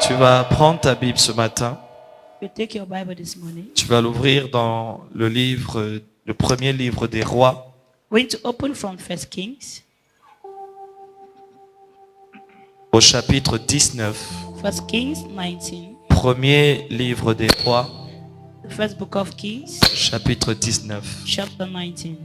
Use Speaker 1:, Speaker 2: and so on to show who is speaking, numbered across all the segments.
Speaker 1: Tu vas prendre ta Bible ce matin.
Speaker 2: You take your Bible this morning.
Speaker 1: Tu vas l'ouvrir dans le premier livre des rois,
Speaker 2: We're going to open from 1 Kings,
Speaker 1: au chapitre 19.
Speaker 2: 1 Kings 19,
Speaker 1: Premier livre des rois,
Speaker 2: the first book of Kings,
Speaker 1: chapitre 19.
Speaker 2: chapter 19.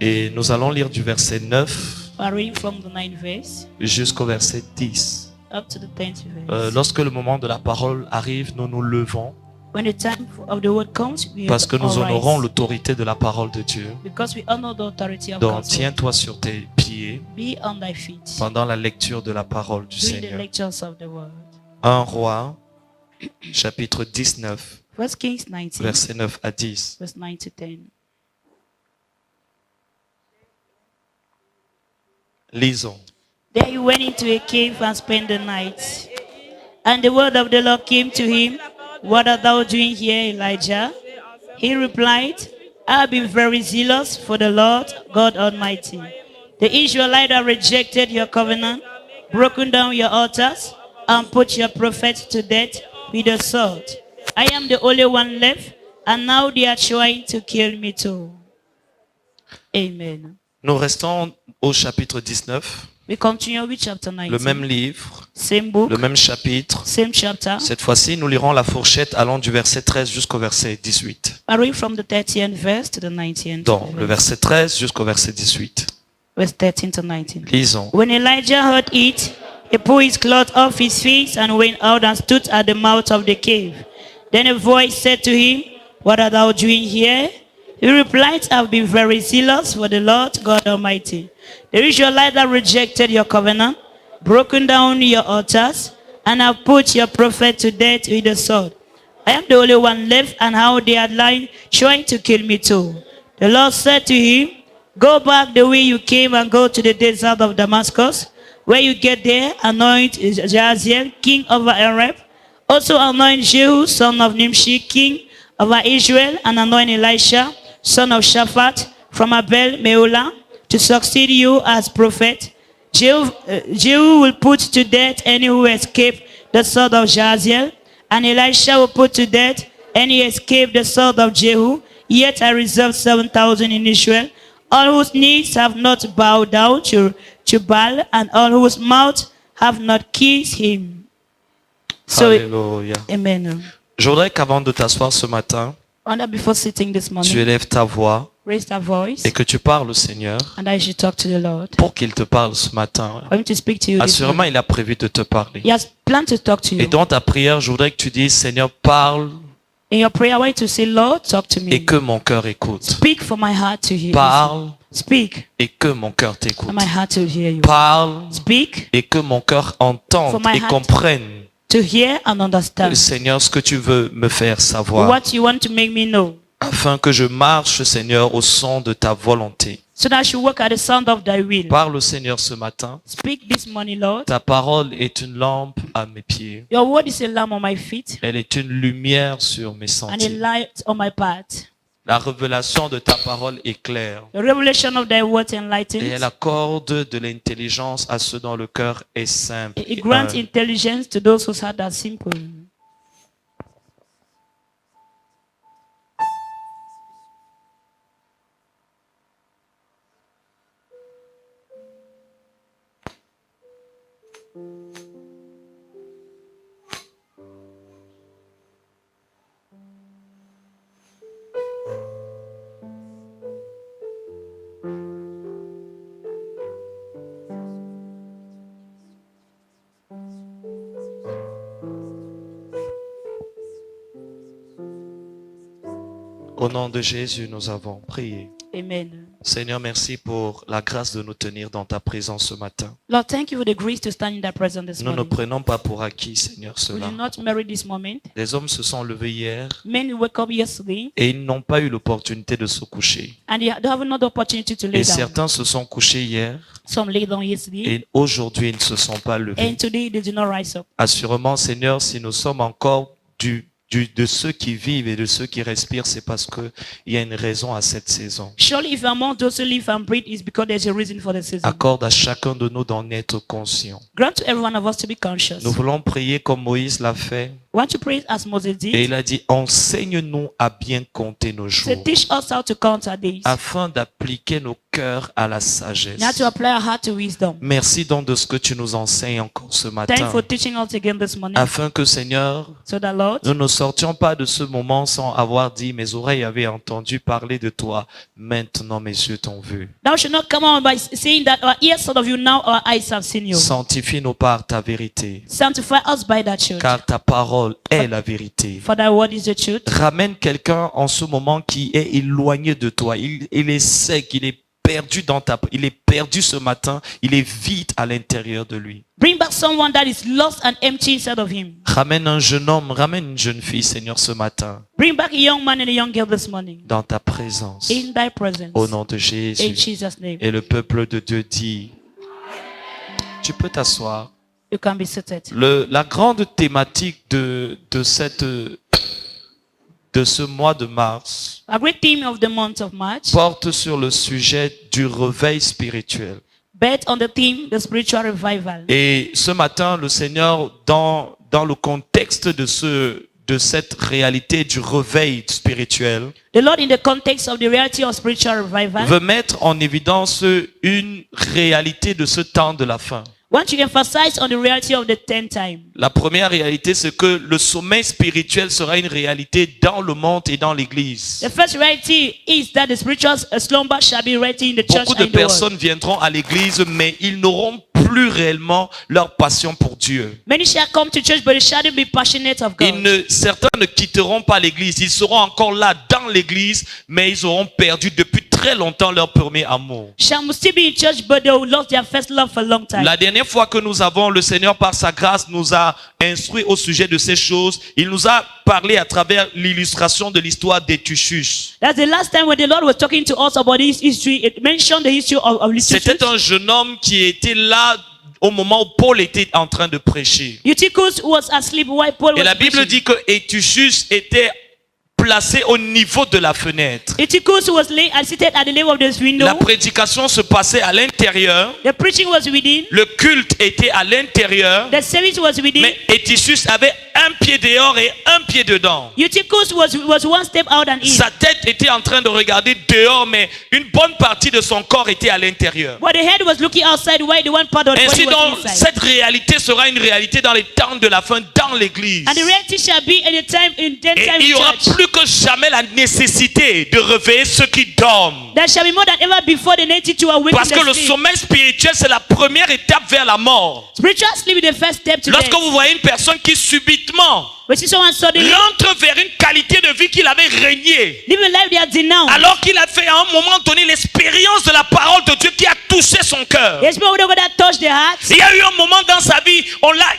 Speaker 1: Et nous allons lire du verset 9
Speaker 2: We're reading from the 9th verse
Speaker 1: jusqu'au verset 10.
Speaker 2: up to the 10th verse.
Speaker 1: Lorsque le moment de la parole arrive, nous nous levons
Speaker 2: When the time of the word comes, we
Speaker 1: parce que nous
Speaker 2: all
Speaker 1: honorons
Speaker 2: rise,
Speaker 1: l'autorité de la parole de Dieu.
Speaker 2: because we honor the authority of
Speaker 1: Donc
Speaker 2: God's word.
Speaker 1: tiens-toi sur tes pieds
Speaker 2: Be on thy feet
Speaker 1: pendant la lecture de la parole du
Speaker 2: during the
Speaker 1: Seigneur.
Speaker 2: lectures of the word.
Speaker 1: 1 roi, chapitre 19,
Speaker 2: 1 Kings 19,
Speaker 1: verset 9 à 10.
Speaker 2: verse 9 to 10.
Speaker 1: Lisons.
Speaker 2: There he went into a cave and spent the night. And the word of the Lord came to him, "What art thou doing here, Elijah?" He replied, "I have been very zealous for the Lord God Almighty. The Israelites have rejected your covenant, broken down your altars, and put your prophets to death with the sword. I am the only one left, and now they are trying to kill me too." Amen.
Speaker 1: Nous restons au chapitre 19,
Speaker 2: We continue with chapter
Speaker 1: le
Speaker 2: 19.
Speaker 1: même livre,
Speaker 2: Same book,
Speaker 1: le même chapitre.
Speaker 2: same chapter.
Speaker 1: Cette fois-ci, nous lirons la fourchette allant du verset 13 jusqu'au verset 18.
Speaker 2: I read from the 30th verse to the 19th
Speaker 1: Donc, le
Speaker 2: verse.
Speaker 1: verset 13 jusqu'au verset 18.
Speaker 2: Verse 13 to 19.
Speaker 1: Lisons.
Speaker 2: When Elijah heard it, he pulled his cloth off his face and went out and stood at the mouth of the cave. Then a voice said to him, "What art thou doing here?" He replied, "I have been very zealous for the Lord God Almighty. The Israelites have rejected your covenant, broken down your altars, and have put your prophet to death with the sword. I am the only one left, and how they are lying, trying to kill me too." The Lord said to him, "Go back the way you came and go to the desert of Damascus. Where you get there, anoint Jahaziel, king over Arab. Also anoint Jehu, son of Nimshi, king over Israel, and anoint Elisha, son of Shaphat, from Abel Meolah, to succeed you as prophet. Jehu will put to death any who escape the sword of Jahaziel, and Elisha will put to death any who escape the sword of Jehu. Yet I reserved 7,000 in Israel, all whose knees have not bowed down to Baal, and all whose mouths have not kissed him." So,
Speaker 1: Alléluia.
Speaker 2: amen.
Speaker 1: Je voudrais qu'avant de t'asseoir ce matin,
Speaker 2: And before sitting this
Speaker 1: tu
Speaker 2: morning,
Speaker 1: élèves ta voix
Speaker 2: raise our voice,
Speaker 1: et que tu parles au Seigneur
Speaker 2: and I should talk to the Lord.
Speaker 1: pour qu'il te parle ce matin.
Speaker 2: For him to speak to you this
Speaker 1: Assurément,
Speaker 2: morning.
Speaker 1: il a prévu de te parler.
Speaker 2: He has planned to talk to
Speaker 1: Et
Speaker 2: you.
Speaker 1: dans ta prière, je voudrais que tu dises, Seigneur, parle
Speaker 2: In your prayer, I want you to say, "Lord, talk to
Speaker 1: et
Speaker 2: me.
Speaker 1: que mon cœur écoute.
Speaker 2: Speak for my heart to hear you.
Speaker 1: Parle
Speaker 2: Speak
Speaker 1: et que mon cœur t'écoute.
Speaker 2: for my heart to hear you.
Speaker 1: Parle
Speaker 2: Speak
Speaker 1: et que mon cœur entende
Speaker 2: For my
Speaker 1: et
Speaker 2: heart.
Speaker 1: comprenne,
Speaker 2: to hear and understand
Speaker 1: Seigneur, ce que tu veux me faire savoir,
Speaker 2: what you want to make me know,
Speaker 1: afin que je marche, Seigneur, au son de ta volonté.
Speaker 2: so that I should walk at the sound of thy will."
Speaker 1: Parle au Seigneur ce matin.
Speaker 2: Speak this morning, Lord.
Speaker 1: Ta parole est une lampe à mes pieds.
Speaker 2: Your word is a lamp on my feet
Speaker 1: Elle est une lumière sur mes
Speaker 2: and a
Speaker 1: sentiers.
Speaker 2: light on my path.
Speaker 1: La révélation de ta parole est claire
Speaker 2: The revelation of thy word
Speaker 1: et
Speaker 2: enlightens.
Speaker 1: elle accorde de l'intelligence à ceux dont le cœur est simple.
Speaker 2: It
Speaker 1: et
Speaker 2: grants
Speaker 1: humble.
Speaker 2: intelligence to those whose heart are simple.
Speaker 1: Au nom de Jésus, nous avons prié.
Speaker 2: Amen.
Speaker 1: Seigneur, merci pour la grâce de nous tenir dans ta présence ce matin.
Speaker 2: Lord, thank you for the grace to stand in thy presence this
Speaker 1: Nous ne
Speaker 2: morning.
Speaker 1: prenons pas pour acquis, Seigneur,
Speaker 2: We
Speaker 1: cela.
Speaker 2: do not merit this moment.
Speaker 1: Les hommes se sont levés hier
Speaker 2: Men woke up yesterday
Speaker 1: et ils n'ont pas eu l'opportunité de se coucher.
Speaker 2: and they have another opportunity to lay
Speaker 1: Et
Speaker 2: down.
Speaker 1: certains se sont couchés hier
Speaker 2: Some lay down yesterday
Speaker 1: et aujourd'hui ils ne se sont pas levés.
Speaker 2: and today they do not rise up.
Speaker 1: Assurément, Seigneur, si nous sommes encore dus de ceux qui vivent et de ceux qui respirent, c'est parce qu'il y a une raison à cette saison.
Speaker 2: Surely if among those who live and breathe, it's because there's a reason for the season.
Speaker 1: Accorde à chacun de nous d'en être conscient.
Speaker 2: Grant to every one of us to be conscious.
Speaker 1: Nous voulons prier comme Moïse l'a fait.
Speaker 2: We want to pray as Moses
Speaker 1: Et
Speaker 2: did.
Speaker 1: il a dit, enseigne-nous à bien compter nos jours,
Speaker 2: So teach us how to count our days.
Speaker 1: afin d'appliquer nos cœurs à la sagesse.
Speaker 2: Now to apply our heart to wisdom.
Speaker 1: Merci donc de ce que tu nous enseignes encore ce matin,
Speaker 2: Thank you for teaching us again this morning.
Speaker 1: afin que, Seigneur,
Speaker 2: So that Lord,
Speaker 1: nous ne sortions pas de ce moment sans avoir dit, mes oreilles avaient entendu parler de toi, maintenant mes yeux t'ont vu.
Speaker 2: thou should not come on by saying that our ears heard of you, now our eyes have seen you.
Speaker 1: Sanctifie-nous par ta vérité,
Speaker 2: Sanctify us by that truth.
Speaker 1: car ta parole est la vérité.
Speaker 2: For thy word is the truth.
Speaker 1: Ramène quelqu'un en ce moment qui est éloigné de toi. Il est sec, il est perdu il est perdu ce matin, il est vide à l'intérieur de lui.
Speaker 2: Bring back someone that is lost and empty inside of him.
Speaker 1: Ramène un jeune homme, ramène une jeune fille, Seigneur, ce matin,
Speaker 2: Bring back a young man and a young girl this morning.
Speaker 1: dans ta présence,
Speaker 2: In thy presence.
Speaker 1: au nom de
Speaker 2: In
Speaker 1: Jésus.
Speaker 2: Jesus' name.
Speaker 1: Et le peuple de Dieu dit, tu peux t'asseoir.
Speaker 2: You can be seated.
Speaker 1: La grande thématique de ce mois de mars
Speaker 2: A great theme of the month of March,
Speaker 1: porte sur le sujet du réveil spirituel.
Speaker 2: bet on the theme, the spiritual revival.
Speaker 1: Et ce matin, le Seigneur, dans le contexte de cette réalité du réveil spirituel,
Speaker 2: The Lord, in the context of the reality of spiritual revival,
Speaker 1: veut mettre en évidence une réalité de ce temps de la fin.
Speaker 2: want to emphasize on the reality of the 10th time.
Speaker 1: La première réalité, c'est que le sommeil spirituel sera une réalité dans le monde et dans l'église.
Speaker 2: The first reality is that the spiritual slumber shall be reality in the church
Speaker 1: Beaucoup de
Speaker 2: and the world.
Speaker 1: personnes viendront à l'église, mais ils n'auront plus réellement leur passion pour Dieu.
Speaker 2: Many shall come to church, but they shall be passionate of God.
Speaker 1: Certains ne quitteront pas l'église. Ils seront encore là dans l'église, mais ils auront perdu depuis très longtemps leur premier amour.
Speaker 2: Shall still be in church, but they will lost their first love for a long time.
Speaker 1: La dernière fois que le Seigneur par sa grâce nous a instruit au sujet de ces choses, il nous a parlé à travers l'illustration de l'histoire d'Étuchus.
Speaker 2: That's the last time when the Lord was talking to us about his history. It mentioned the history of
Speaker 1: C'était un jeune homme qui était là au moment où Paul était en train de prêcher.
Speaker 2: Eutychus was asleep while Paul
Speaker 1: Et
Speaker 2: was
Speaker 1: la Bible
Speaker 2: preaching.
Speaker 1: dit que Étuchus était placé au niveau de la fenêtre.
Speaker 2: Eutychus was seated at the level of this window.
Speaker 1: La prédication se passait à l'intérieur.
Speaker 2: The preaching was within.
Speaker 1: Le culte était à l'intérieur.
Speaker 2: The service was within.
Speaker 1: Mais Étichus avait un pied dehors et un pied dedans.
Speaker 2: Eutychus was one step out and in.
Speaker 1: Sa tête était en train de regarder dehors, mais une bonne partie de son corps était à l'intérieur.
Speaker 2: But the head was looking outside while the one part of the
Speaker 1: Ainsi
Speaker 2: body
Speaker 1: donc,
Speaker 2: was inside.
Speaker 1: cette réalité sera une réalité dans les temps de la fin, dans l'église.
Speaker 2: And the reality shall be in the time in that
Speaker 1: Et
Speaker 2: time
Speaker 1: il y aura
Speaker 2: church.
Speaker 1: plus que jamais la nécessité de réveiller ceux qui dorment.
Speaker 2: There shall be more than ever before the need to awaken
Speaker 1: Parce que le
Speaker 2: the sleep.
Speaker 1: sommeil spirituel, c'est la première étape vers la mort.
Speaker 2: Spiritual sleep is the first step to
Speaker 1: Lorsque
Speaker 2: death.
Speaker 1: vous voyez une personne qui subitement
Speaker 2: But see someone suddenly
Speaker 1: rentre vers une qualité de vie qu'il avait régné,
Speaker 2: live a life they are denounced.
Speaker 1: alors qu'il a fait à un moment donné l'expérience de la parole de Dieu qui a touché son cœur.
Speaker 2: There's people that touch their hearts.
Speaker 1: Il y a eu un moment dans sa vie,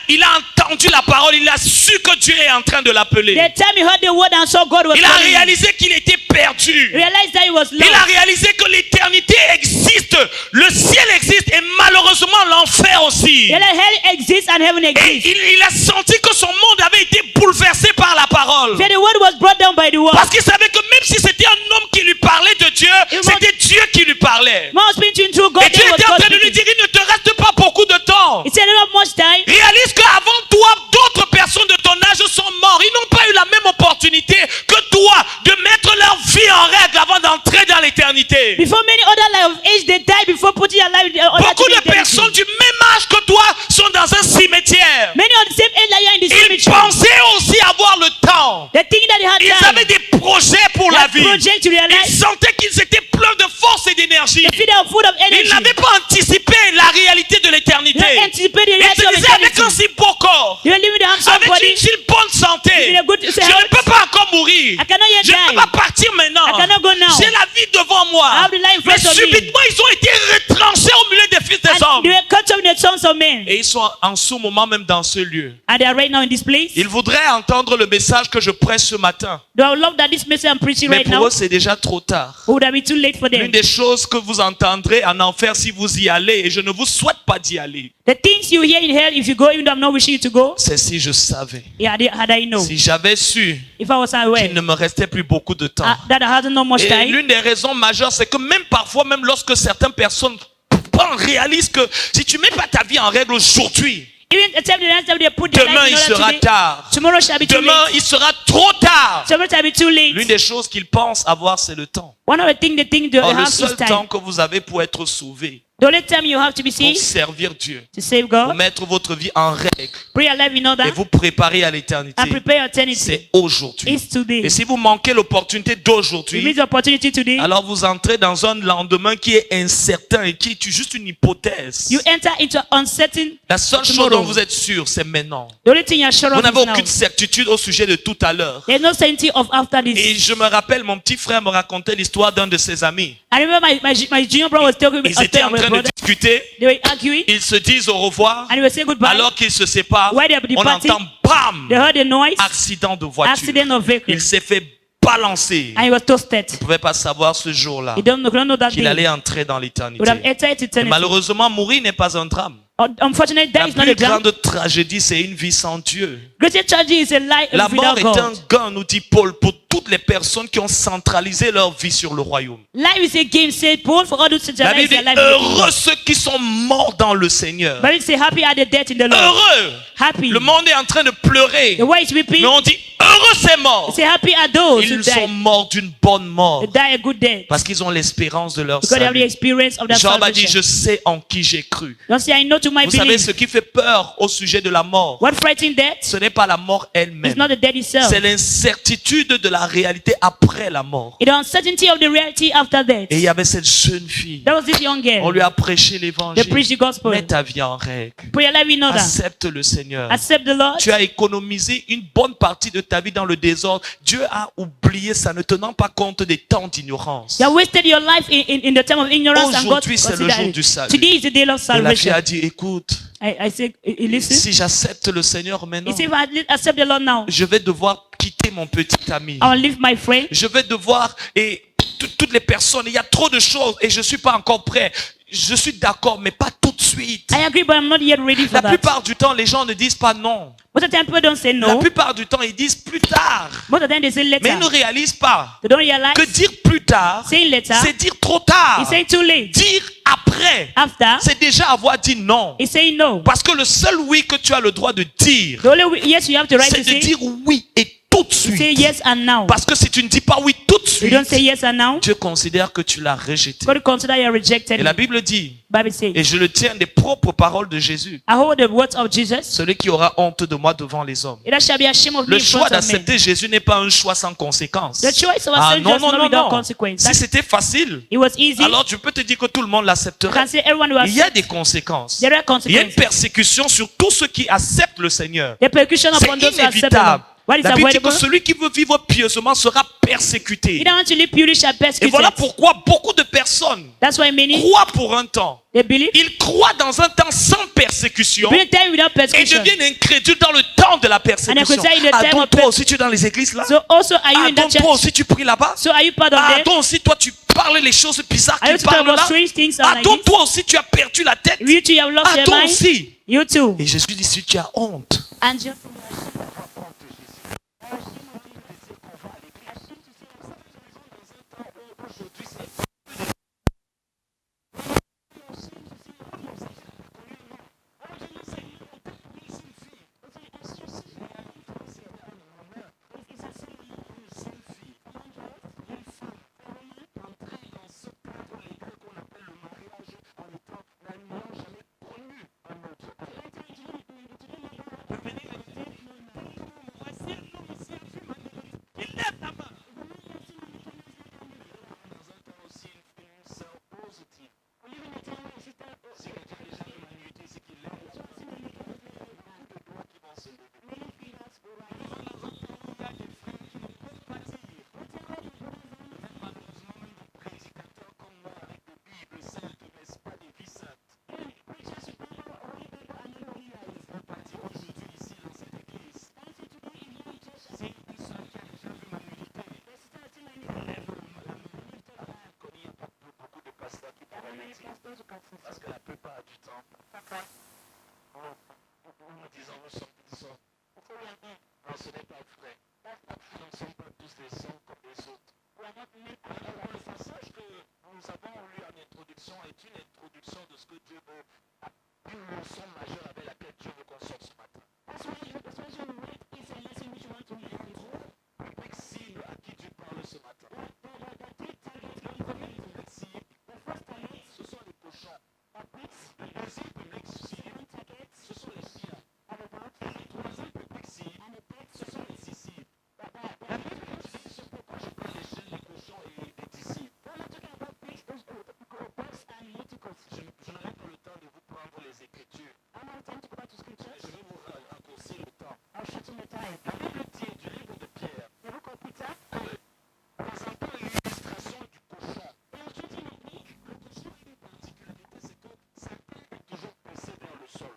Speaker 1: il a entendu la parole, il a su que Dieu est en train de l'appeler.
Speaker 2: The time he heard the word and saw God was
Speaker 1: Il a
Speaker 2: calling him.
Speaker 1: réalisé qu'il était perdu.
Speaker 2: He realized that he was
Speaker 1: Il a
Speaker 2: lost.
Speaker 1: réalisé que l'éternité existe, le ciel existe et malheureusement l'enfer aussi.
Speaker 2: Yeah, like hell exists and heaven
Speaker 1: Et
Speaker 2: exists.
Speaker 1: il a senti que son monde avait été bouleversé par la parole.
Speaker 2: So the word was brought down by the word.
Speaker 1: Parce qu'il savait que même si c'était un homme qui lui parlait de Dieu, c'était Dieu qui lui parlait.
Speaker 2: Man was speaking through God.
Speaker 1: Et Dieu
Speaker 2: then was
Speaker 1: était en
Speaker 2: God
Speaker 1: train de lui
Speaker 2: speaking.
Speaker 1: dire, il ne te reste pas beaucoup de temps.
Speaker 2: He said, I don't have much time.
Speaker 1: Réalise qu'avant toi, d'autres personnes de ton âge sont morts. Ils n'ont pas eu la même opportunité que toi de mettre leur vie en règle avant d'entrer dans l'éternité.
Speaker 2: Before many other life of age, they die before putting their life.
Speaker 1: Beaucoup de personnes du même âge que toi sont dans un cimetière.
Speaker 2: Many of the same age that you are in the
Speaker 1: Ils
Speaker 2: cemetery.
Speaker 1: pensaient aussi avoir le temps.
Speaker 2: They think that they had
Speaker 1: Ils
Speaker 2: time.
Speaker 1: avaient des projets pour
Speaker 2: They
Speaker 1: la
Speaker 2: had
Speaker 1: vie.
Speaker 2: project to realize.
Speaker 1: Ils sentaient qu'ils étaient pleins de force et d'énergie.
Speaker 2: They feel they are full of
Speaker 1: Ils
Speaker 2: energy.
Speaker 1: n'avaient pas anticipé la réalité de l'éternité.
Speaker 2: They anticipate the
Speaker 1: Ils
Speaker 2: reality
Speaker 1: se
Speaker 2: of
Speaker 1: disaient avec un
Speaker 2: eternity.
Speaker 1: si beau corps,
Speaker 2: You are living the handsome
Speaker 1: avec
Speaker 2: body.
Speaker 1: une bonne santé,
Speaker 2: With a good
Speaker 1: je ne peux pas encore mourir.
Speaker 2: I cannot yet
Speaker 1: Je ne peux
Speaker 2: die.
Speaker 1: pas partir maintenant.
Speaker 2: I cannot go now.
Speaker 1: J'ai la vie devant moi.
Speaker 2: I have the life in
Speaker 1: Mais
Speaker 2: front of me.
Speaker 1: subitement, ils ont été retranchés au milieu des fils des
Speaker 2: And
Speaker 1: hommes.
Speaker 2: they were cut off in the sons of men.
Speaker 1: Et ils sont en ce moment même dans ce lieu.
Speaker 2: And they are right now in this place.
Speaker 1: Ils voudraient entendre le message que je prêche ce matin.
Speaker 2: They would love that this message I'm preaching
Speaker 1: Mais
Speaker 2: right
Speaker 1: pour
Speaker 2: now
Speaker 1: eux, c'est déjà trop tard.
Speaker 2: would have been too late for
Speaker 1: L'une
Speaker 2: them.
Speaker 1: des choses que vous entendrez en enfer si vous y allez, et je ne vous souhaite pas d'y aller,
Speaker 2: The things you hear in hell, if you go go even though I'm not wishing you to go?
Speaker 1: C'est si je savais.
Speaker 2: Yeah, had I known.
Speaker 1: Si j'avais su
Speaker 2: If I was aware
Speaker 1: qu'il ne me restait plus beaucoup de temps.
Speaker 2: that I hadn't no much
Speaker 1: Et
Speaker 2: time.
Speaker 1: l'une des raisons majeures, c'est que même parfois, même lorsque certaines personnes réalisent que si tu mets pas ta vie en règle aujourd'hui,
Speaker 2: Even the time they put their
Speaker 1: demain
Speaker 2: life
Speaker 1: il
Speaker 2: in order
Speaker 1: sera
Speaker 2: today,
Speaker 1: tard.
Speaker 2: tomorrow shall be too
Speaker 1: Demain
Speaker 2: late.
Speaker 1: il sera trop tard.
Speaker 2: Tomorrow shall be too
Speaker 1: L'une
Speaker 2: late.
Speaker 1: des choses qu'ils pensent avoir, c'est le temps.
Speaker 2: One of the things they think they
Speaker 1: Or, le
Speaker 2: have is
Speaker 1: seul temps
Speaker 2: time.
Speaker 1: que vous avez pour être sauvé,
Speaker 2: The only time you have to be
Speaker 1: pour
Speaker 2: saved,
Speaker 1: servir Dieu,
Speaker 2: to save
Speaker 1: pour
Speaker 2: God,
Speaker 1: mettre votre vie en règle
Speaker 2: pray your life in
Speaker 1: et
Speaker 2: order,
Speaker 1: vous préparer à l'éternité,
Speaker 2: and prepare your eternity.
Speaker 1: c'est aujourd'hui.
Speaker 2: It's today.
Speaker 1: Et si vous manquez l'opportunité
Speaker 2: You miss
Speaker 1: d'aujourd'hui,
Speaker 2: the opportunity today.
Speaker 1: alors vous entrez dans un lendemain qui est incertain et qui est juste une hypothèse.
Speaker 2: You enter into uncertain.
Speaker 1: La seule chose
Speaker 2: tomorrow.
Speaker 1: dont vous êtes sûr, c'est maintenant.
Speaker 2: The only thing you're sure
Speaker 1: Vous
Speaker 2: of
Speaker 1: n'avez
Speaker 2: is now.
Speaker 1: aucune certitude au sujet de tout à l'heure.
Speaker 2: There's no certainty of after
Speaker 1: Et
Speaker 2: this.
Speaker 1: je me rappelle, mon petit frère me racontait l'histoire d'un de ses amis.
Speaker 2: I remember my junior brother was talking
Speaker 1: Ils étaient en
Speaker 2: with my
Speaker 1: train de
Speaker 2: brother.
Speaker 1: discuter,
Speaker 2: They were arguing
Speaker 1: ils se disent au revoir.
Speaker 2: and they were saying goodbye.
Speaker 1: Alors qu'ils se séparent,
Speaker 2: While they are
Speaker 1: on
Speaker 2: departing,
Speaker 1: entend BAM!
Speaker 2: They heard a noise,
Speaker 1: Accident de voiture.
Speaker 2: accident of vehicle,
Speaker 1: Il s'est fait balancer.
Speaker 2: and he was toasted.
Speaker 1: Il ne pouvait pas savoir ce jour-là
Speaker 2: He don't know that
Speaker 1: qu'il
Speaker 2: day.
Speaker 1: allait entrer dans
Speaker 2: Would have
Speaker 1: l'éternité.
Speaker 2: entered
Speaker 1: Et
Speaker 2: eternity.
Speaker 1: malheureusement, mourir n'est pas un drame.
Speaker 2: Unfortunately, that
Speaker 1: La
Speaker 2: is not a
Speaker 1: plus
Speaker 2: drama.
Speaker 1: grande tragédie, c'est une vie sans Dieu.
Speaker 2: Greatest tragedy is a life
Speaker 1: La mort
Speaker 2: without
Speaker 1: est un
Speaker 2: God.
Speaker 1: gain, nous dit Paul, pour toutes les personnes qui ont centralisé leur vie sur le royaume.
Speaker 2: Life is a game, said Paul, for all those who
Speaker 1: La
Speaker 2: centralize
Speaker 1: Bible
Speaker 2: their
Speaker 1: dit,
Speaker 2: life in the kingdom.
Speaker 1: heureux ceux qui sont morts dans le Seigneur.
Speaker 2: But it say happy are the dead in the Lord.
Speaker 1: Heureux.
Speaker 2: Happy.
Speaker 1: Le monde est en train de pleurer.
Speaker 2: The way is weeping.
Speaker 1: Mais on dit, heureux ces morts.
Speaker 2: Say happy are those who
Speaker 1: Ils sont
Speaker 2: die.
Speaker 1: morts d'une bonne mort.
Speaker 2: They die a good death.
Speaker 1: Parce qu'ils ont l'espérance de leur
Speaker 2: Because they have the
Speaker 1: salut.
Speaker 2: experience of that
Speaker 1: Job a dit,
Speaker 2: salvation.
Speaker 1: je sais en qui j'ai cru.
Speaker 2: Don't say I know to my
Speaker 1: Vous savez,
Speaker 2: belief.
Speaker 1: ce qui fait peur au sujet de la mort,
Speaker 2: What frightening death
Speaker 1: ce n'est pas la mort
Speaker 2: is
Speaker 1: elle-même.
Speaker 2: not the death itself.
Speaker 1: C'est l'incertitude de la réalité après la mort.
Speaker 2: It's the uncertainty of the reality after death.
Speaker 1: Et il y avait cette jeune fille.
Speaker 2: That was this young
Speaker 1: On
Speaker 2: girl.
Speaker 1: lui a prêché
Speaker 2: They
Speaker 1: l'évangile.
Speaker 2: preached the gospel.
Speaker 1: Mets ta vie en règle.
Speaker 2: Put your life in order.
Speaker 1: Accepte le Seigneur.
Speaker 2: Accept the Lord.
Speaker 1: Tu as économisé une bonne partie de ta vie dans le désordre. Dieu a oublié ça, ne tenant pas compte des temps d'ignorance.
Speaker 2: You have wasted your life in the time of ignorance and God
Speaker 1: Aujourd'hui, c'est le
Speaker 2: considered
Speaker 1: jour
Speaker 2: it.
Speaker 1: du salut.
Speaker 2: Today is the day of
Speaker 1: Et la fille
Speaker 2: salvation.
Speaker 1: a dit, écoute,
Speaker 2: I say, listen.
Speaker 1: si j'accepte le Seigneur
Speaker 2: He
Speaker 1: maintenant,
Speaker 2: said, if I accept the Lord now,
Speaker 1: je vais devoir quitter mon petit ami.
Speaker 2: I will leave my friend.
Speaker 1: Je vais devoir, et toutes les personnes, il y a trop de choses et je suis pas encore prêt. Je suis d'accord, mais pas tout de suite.
Speaker 2: I agree, but I'm not yet ready for
Speaker 1: La
Speaker 2: that.
Speaker 1: plupart du temps, les gens ne disent pas non.
Speaker 2: Most of the time, people don't say
Speaker 1: La
Speaker 2: no.
Speaker 1: plupart du temps, ils disent plus tard.
Speaker 2: Most of the time, they say
Speaker 1: Mais
Speaker 2: later.
Speaker 1: ils ne réalisent pas
Speaker 2: They don't realize.
Speaker 1: que dire plus tard,
Speaker 2: Saying later,
Speaker 1: c'est dire trop tard.
Speaker 2: he's saying too late.
Speaker 1: Dire après,
Speaker 2: After,
Speaker 1: c'est déjà avoir dit non.
Speaker 2: he's saying no.
Speaker 1: Parce que le seul oui que tu as le droit de dire,
Speaker 2: The only yes you have the right
Speaker 1: c'est
Speaker 2: to
Speaker 1: de
Speaker 2: say,
Speaker 1: dire oui et tout de
Speaker 2: say
Speaker 1: suite.
Speaker 2: yes and now.
Speaker 1: Parce que si tu ne dis pas oui tout de
Speaker 2: You don't say
Speaker 1: suite,
Speaker 2: yes and now.
Speaker 1: Dieu considère que tu l'as rejeté.
Speaker 2: God consider you rejected.
Speaker 1: Et la Bible dit,
Speaker 2: Bible says,
Speaker 1: et je le tiens des propres paroles de Jésus,
Speaker 2: I hold the words of Jesus.
Speaker 1: celui qui aura honte de moi devant les hommes.
Speaker 2: It shall be ashamed of me
Speaker 1: Le
Speaker 2: in
Speaker 1: choix
Speaker 2: front of men.
Speaker 1: d'accepter Jésus n'est pas un choix sans conséquence.
Speaker 2: The choice of
Speaker 1: Ah
Speaker 2: accepting
Speaker 1: non,
Speaker 2: Jesus
Speaker 1: non,
Speaker 2: not
Speaker 1: non,
Speaker 2: without
Speaker 1: non.
Speaker 2: consequence.
Speaker 1: Si c'était facile,
Speaker 2: It was easy.
Speaker 1: alors je peux te dire que tout le monde
Speaker 2: I
Speaker 1: l'accepterait.
Speaker 2: can say everyone will
Speaker 1: Il y a
Speaker 2: accept.
Speaker 1: des conséquences.
Speaker 2: There are
Speaker 1: Il y a une
Speaker 2: consequences.
Speaker 1: persécution sur tous ceux qui acceptent le Seigneur.
Speaker 2: The persecution
Speaker 1: C'est
Speaker 2: upon those who accept the Lord.
Speaker 1: inévitable.
Speaker 2: What is
Speaker 1: La Bible dit que
Speaker 2: avoidable?
Speaker 1: celui qui veut vivre pieusement sera persécuté.
Speaker 2: He that wants to live purely shall
Speaker 1: Et
Speaker 2: persecute.
Speaker 1: voilà pourquoi beaucoup de personnes
Speaker 2: That's why many
Speaker 1: croient pour un temps.
Speaker 2: they believe
Speaker 1: Ils croient dans un temps sans persécution
Speaker 2: bring time without
Speaker 1: et
Speaker 2: persecution.
Speaker 1: deviennent incrédules dans le temps de la
Speaker 2: And
Speaker 1: persécution.
Speaker 2: they could say in the
Speaker 1: Ah,
Speaker 2: time
Speaker 1: donc
Speaker 2: of
Speaker 1: toi aussi tu es dans les églises là?
Speaker 2: So also are you
Speaker 1: Ah,
Speaker 2: in that
Speaker 1: donc toi
Speaker 2: church?
Speaker 1: aussi tu pries là-bas?
Speaker 2: So are you part of
Speaker 1: Ah,
Speaker 2: them?
Speaker 1: toi aussi toi tu parles les choses bizarres
Speaker 2: Are you
Speaker 1: qu'ils
Speaker 2: talking
Speaker 1: parlent
Speaker 2: about
Speaker 1: là?
Speaker 2: strange things
Speaker 1: Ah,
Speaker 2: like
Speaker 1: donc
Speaker 2: this?
Speaker 1: toi aussi tu as perdu la tête?
Speaker 2: You too have lost
Speaker 1: Ah,
Speaker 2: your
Speaker 1: toi
Speaker 2: mind.
Speaker 1: aussi.
Speaker 2: You too.
Speaker 1: Et Jésus dit si tu as honte,
Speaker 2: And you
Speaker 3: Parce que la plupart du temps, on
Speaker 1: disant nous sommes des hommes. Non, ce n'est pas vrai. Nous ne sommes pas tous des hommes comme les autres. Le passage que nous avons lu en introduction est une introduction de ce que Dieu veut, une leçon majeure avec laquelle Dieu veut qu'on sorte ce matin. Le public cible à qui Dieu parle ce matin. Le public cible, ce sont les cochons. Le deuxième public cible, ce sont les chiens. Le troisième public cible, ce sont les disciples. La Bible utilise pourquoi je parle des chiens, les cochons et les disciples. Je n'aurai pas le temps de vous prendre les Écritures. Je vais vous raccourcir le temps. La Bible dit du livre de Pierre, présentant l'illustration du cochon. Le cochon a une particularité, c'est que sa tête est toujours poussée vers le sol.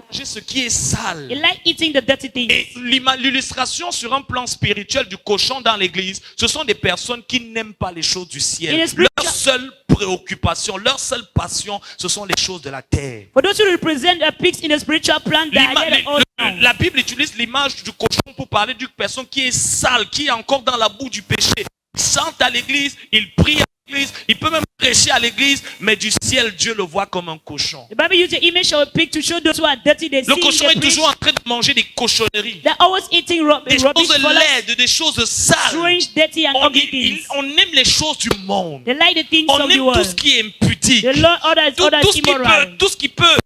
Speaker 1: Manger ce qui est sale.
Speaker 2: He like eating the dirty
Speaker 1: Et
Speaker 2: things.
Speaker 1: l'illustration sur un plan spirituel du cochon dans l'église, ce sont des personnes qui n'aiment pas les choses du ciel.
Speaker 2: In a spiritual-
Speaker 1: Leur seule préoccupation, leur seule passion, ce sont les choses de la terre.
Speaker 2: For those who represent the pigs in the spiritual plan, they are there all now.
Speaker 1: La Bible utilise l'image du cochon pour parler d'une personne qui est sale, qui est encore dans la boue du péché. Il chante à l'église, il prie à l'église, il peut même prêcher à l'église, mais du ciel, Dieu le voit comme un cochon.
Speaker 2: The Bible uses the image of a pig to show those who are dirty. They
Speaker 1: Le
Speaker 2: see,
Speaker 1: cochon
Speaker 2: they
Speaker 1: est
Speaker 2: preach.
Speaker 1: toujours en train de manger des cochonneries,
Speaker 2: They're always eating
Speaker 1: des
Speaker 2: rubbish,
Speaker 1: choses
Speaker 2: full of
Speaker 1: laides, des choses sales.
Speaker 2: strange, dirty, and ugly things.
Speaker 1: On aime les choses du monde.
Speaker 2: They like the things
Speaker 1: On
Speaker 2: of the
Speaker 1: aime tout ce
Speaker 2: world.
Speaker 1: qui est impudique.
Speaker 2: The Lord orders
Speaker 1: Tout ce
Speaker 2: immoral.
Speaker 1: qui peut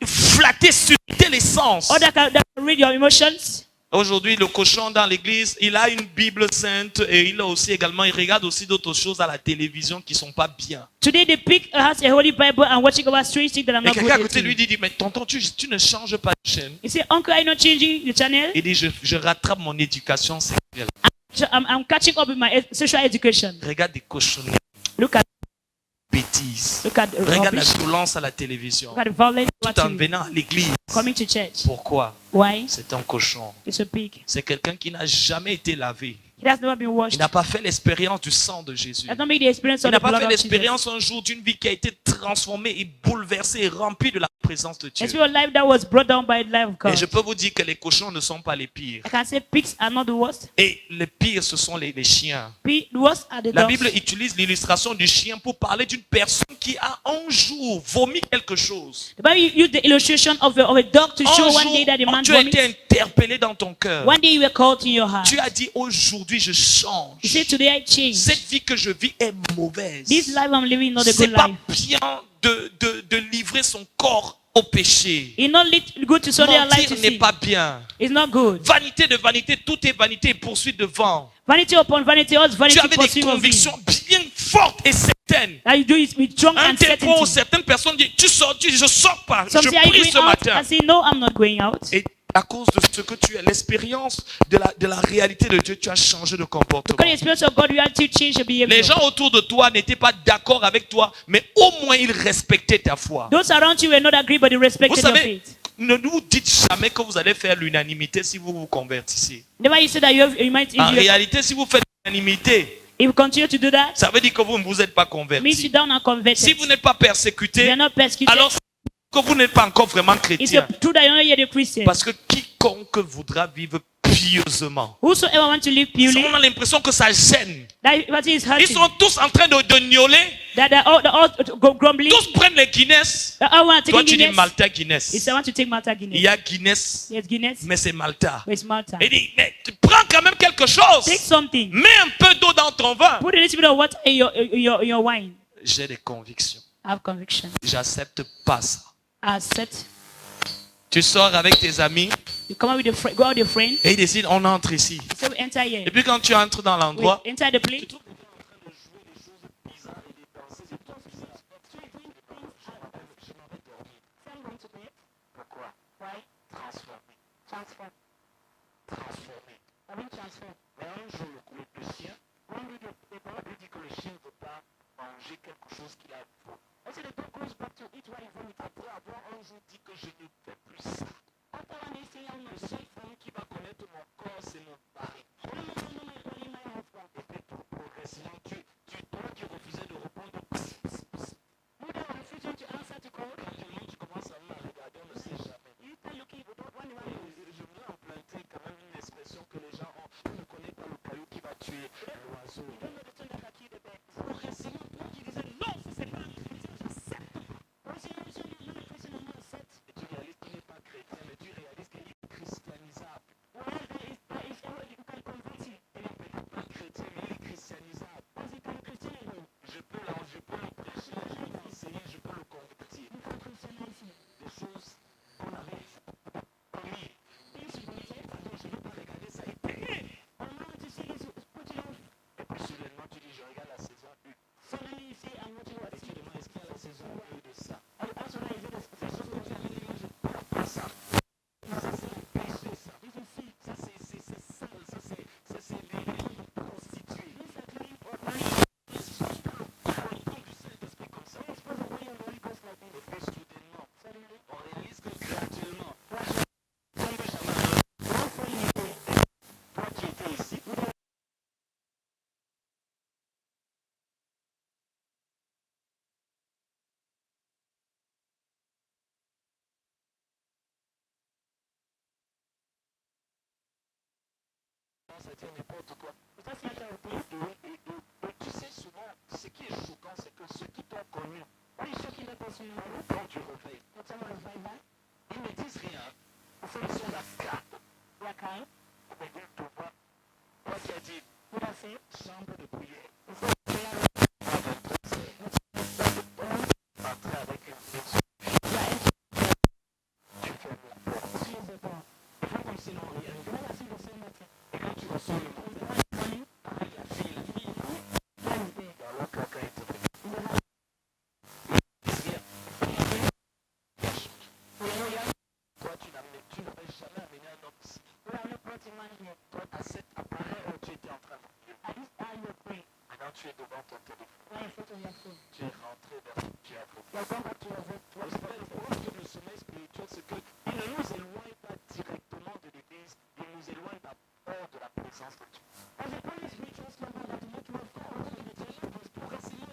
Speaker 1: flatter, susciter les sens.
Speaker 2: Order that can read your emotions.
Speaker 1: Aujourd'hui, le cochon dans l'église, il a une Bible sainte et il regarde aussi d'autres choses à la télévision qui sont pas bien.
Speaker 2: Today the pig has a holy Bible and watching about strange things that I'm
Speaker 1: Et
Speaker 2: not
Speaker 1: quelqu'un à
Speaker 2: good
Speaker 1: côté
Speaker 2: at.
Speaker 1: lui dit, mais tonton, tu ne changes pas de chaîne.
Speaker 2: You say, Uncle, are you not changing the channel?
Speaker 1: Il dit, je rattrape mon éducation sexuelle.
Speaker 2: I'm catching up with my sexual education.
Speaker 1: Regarde des cochonneries,
Speaker 2: Look at
Speaker 1: bêtises.
Speaker 2: the
Speaker 1: Regarde la
Speaker 2: rubbish.
Speaker 1: violence à la télévision.
Speaker 2: Look at the violence
Speaker 1: Tout en
Speaker 2: watching,
Speaker 1: venant à l'église.
Speaker 2: coming to church.
Speaker 1: Pourquoi?
Speaker 2: Why?
Speaker 1: C'est un cochon.
Speaker 2: It's a pig.
Speaker 1: C'est quelqu'un qui n'a jamais été lavé.
Speaker 2: It has never been
Speaker 1: Il
Speaker 2: washed.
Speaker 1: n'a pas fait l'expérience du sang de Jésus.
Speaker 2: It has not made the experience
Speaker 1: Il
Speaker 2: of
Speaker 1: n'a
Speaker 2: the
Speaker 1: pas
Speaker 2: blood
Speaker 1: fait
Speaker 2: of Jesus.
Speaker 1: l'expérience un jour d'une vie qui a été transformée et bouleversée et remplie de la présence de Dieu.
Speaker 2: It's your life that was brought down by the life of God.
Speaker 1: Et je peux vous dire que les cochons ne sont pas les pires.
Speaker 2: I can say pigs are not the worst.
Speaker 1: Et les pires, ce sont les chiens.
Speaker 2: The worst are the
Speaker 1: La
Speaker 2: dogs.
Speaker 1: Bible utilise l'illustration du chien pour parler d'une personne qui a un jour vomi quelque chose.
Speaker 2: The Bible used the illustration of a dog to show
Speaker 1: Un
Speaker 2: one
Speaker 1: jour,
Speaker 2: day that the man
Speaker 1: tu as été
Speaker 2: vomits.
Speaker 1: interpellé dans ton cœur.
Speaker 2: One day you were called in your heart.
Speaker 1: Tu as dit, aujourd'hui, je change.
Speaker 2: You say, today I change.
Speaker 1: Cette vie que je vis est mauvaise.
Speaker 2: This life I'm living is not a
Speaker 1: C'est
Speaker 2: good
Speaker 1: pas
Speaker 2: life.
Speaker 1: bien de livrer son corps au péché.
Speaker 2: It's not good to surrender your life to
Speaker 1: Mentir n'est
Speaker 2: sin.
Speaker 1: pas bien.
Speaker 2: It's not good.
Speaker 1: Vanité de vanité, tout est vanité et poursuite de vent.
Speaker 2: Vanity upon vanity, all
Speaker 1: Tu
Speaker 2: vanity
Speaker 1: avais des
Speaker 2: pursuing of
Speaker 1: convictions
Speaker 2: you.
Speaker 1: bien fortes et certaines.
Speaker 2: That you do it with strong
Speaker 1: Un
Speaker 2: and
Speaker 1: tel point où
Speaker 2: certainty.
Speaker 1: certaines personnes disent, tu sors, je sors pas,
Speaker 2: Some
Speaker 1: je
Speaker 2: say, are you
Speaker 1: prie
Speaker 2: going
Speaker 1: ce
Speaker 2: out?
Speaker 1: matin.
Speaker 2: I say, no, I'm not going out.
Speaker 1: Et à cause de ce que tu as, l'expérience de la réalité de Dieu, tu as changé de comportement.
Speaker 2: Because the Spirit of God, you have to change your behavior.
Speaker 1: Les gens autour de toi n'étaient pas d'accord avec toi, mais au moins ils respectaient ta foi.
Speaker 2: Those around you were not agree, but they
Speaker 1: Vous
Speaker 2: respected your
Speaker 1: savez,
Speaker 2: faith.
Speaker 1: ne nous dites jamais que vous allez faire l'unanimité si vous vous convertissez.
Speaker 2: Never you say that you might,
Speaker 1: En réalité, si vous faites l'unanimité,
Speaker 2: if you continue to do that,
Speaker 1: ça veut dire que vous ne vous êtes pas
Speaker 2: means
Speaker 1: converti.
Speaker 2: you down and converted.
Speaker 1: Si vous n'êtes pas
Speaker 2: You
Speaker 1: persécuté,
Speaker 2: are not persecuted.
Speaker 1: alors c'est que vous n'êtes pas encore vraiment
Speaker 2: It's
Speaker 1: chrétien.
Speaker 2: true that you're not yet a Christian.
Speaker 1: Parce que quiconque voudra vivre pieusement,
Speaker 2: Whosoever wants to live purely,
Speaker 1: on a l'impression que ça gêne.
Speaker 2: that is
Speaker 1: Ils
Speaker 2: hurting.
Speaker 1: sont tous en train de gnauler.
Speaker 2: That they're all grumbling.
Speaker 1: Tous prennent les Guinness.
Speaker 2: They all want to
Speaker 1: Toi,
Speaker 2: take
Speaker 1: tu dis
Speaker 2: Guinness.
Speaker 1: Malta
Speaker 2: It's
Speaker 1: Guinness.
Speaker 2: I want to take Malta
Speaker 1: Il
Speaker 2: Guinness.
Speaker 1: y a Guinness,
Speaker 2: Yes, Guinness.
Speaker 1: mais c'est Malta.
Speaker 2: But it's Malta.
Speaker 1: Il dit, mais tu prends quand même quelque chose.
Speaker 2: Take something.
Speaker 1: Mets un peu d'eau dans ton vin.
Speaker 2: Put a little bit of water in your wine.
Speaker 1: J'ai des convictions.
Speaker 2: Have conviction.
Speaker 1: J'accepte pas ça.
Speaker 2: Accept.
Speaker 1: Tu sors avec tes amis
Speaker 2: You come out with go out with your friend.
Speaker 1: et ils décident, on entre ici.
Speaker 2: So we enter here.
Speaker 1: Et puis quand tu entres dans
Speaker 2: We
Speaker 1: l'endroit,
Speaker 2: enter the place.
Speaker 1: Pourquoi? Transformé. Mais un jour, le chien, on lui dit que le chien ne veut pas manger quelque chose qu'il a vomi. Après avoir un jour dit que je ne fais plus ça. Le seul femme qui va connaître mon corps, c'est mon mari. Et puis progressivement, toi qui refusais de répondre, quand tu commences à me regarder. dire n'importe quoi. Et tu sais souvent, ce qui est choquant, c'est que ceux qui t'ont connu, quand tu réveilles, ils ne disent rien. Ils sont la carte. Mais ils te voient. Toi qui as dit, chambre de prière. Entrer avec une maison. Tu fermes la porte. Il faut comme si non rien. Et quand tu reçois le matin, la fille, dans le caca est tombé. Toi, tu n'avais jamais amené un homme ici. Toi, à cet appareil où tu étais en train de prier. Maintenant, tu es devant ton téléphone. Tu es rentré vers tu as le problème de le sommeil spirituel, c'est qu'il ne nous éloigne pas directement de l'église, il nous éloigne d'abord de la présence de Dieu. Progressivement,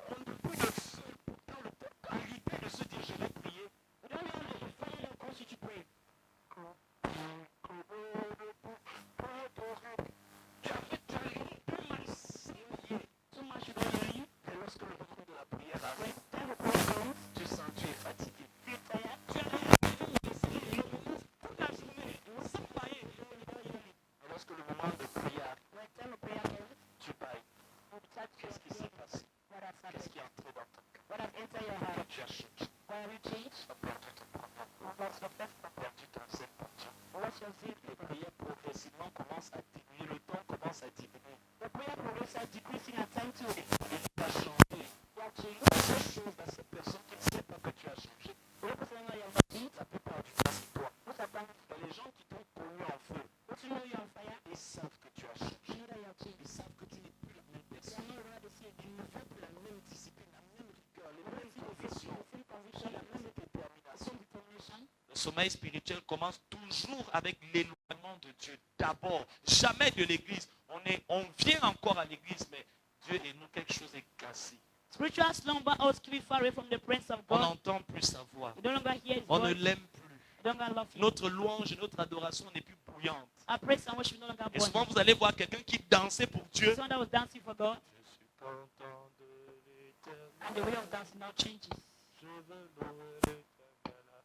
Speaker 1: on ne peut plus de feu dans le peuple. À l'idée de se dire, je vais prier. Tu as lu plus mal sérieux. Et lorsque le moment de la prière arrive, tu sens que tu es fatigué. Tu as lu toute la journée, sans bailler. Et lorsque le moment de prière arrive, tu bailles. Qu'est-ce qui s'est passé? Qu'est-ce qui est entré dans ton cœur? Que tu as changé. Tu as perdu ton problème. Tu as perdu ton zèle pour Dieu. Les prières progressivement commencent à diminuer. Le temps commence à diminuer. Et tu as changé. La seule chose à cette personne qui ne sait pas que tu as changé, la plupart du temps, c'est toi. Et les gens qui t'ont connu en feu, ils savent que tu as changé. Ils savent que tu n'es plus la même personne. Ils ne font plus la même discipline, la même rigueur, les mêmes convictions, la même détermination. Le sommeil spirituel commence toujours avec l'éloignement de Dieu. D'abord, jamais de l'église. On vient encore à l'église, mais Dieu et nous, quelque chose est cassé.
Speaker 2: Spiritual slumber always keep far away from the presence of
Speaker 1: On
Speaker 2: God.
Speaker 1: n'entend plus sa voix.
Speaker 2: You no longer hear His
Speaker 1: On ne
Speaker 2: voice.
Speaker 1: l'aime plus.
Speaker 2: You no longer love Him.
Speaker 1: Notre louange et notre adoration n'est plus bouillante.
Speaker 2: Our praise and worship no longer
Speaker 1: Et souvent,
Speaker 2: burn.
Speaker 1: vous allez voir quelqu'un qui dansait pour Dieu.
Speaker 2: Someone that was dancing for God,
Speaker 1: Je suis content de l'éternel.
Speaker 2: and the way of dancing now changes.
Speaker 1: Je veux louer l'éternel.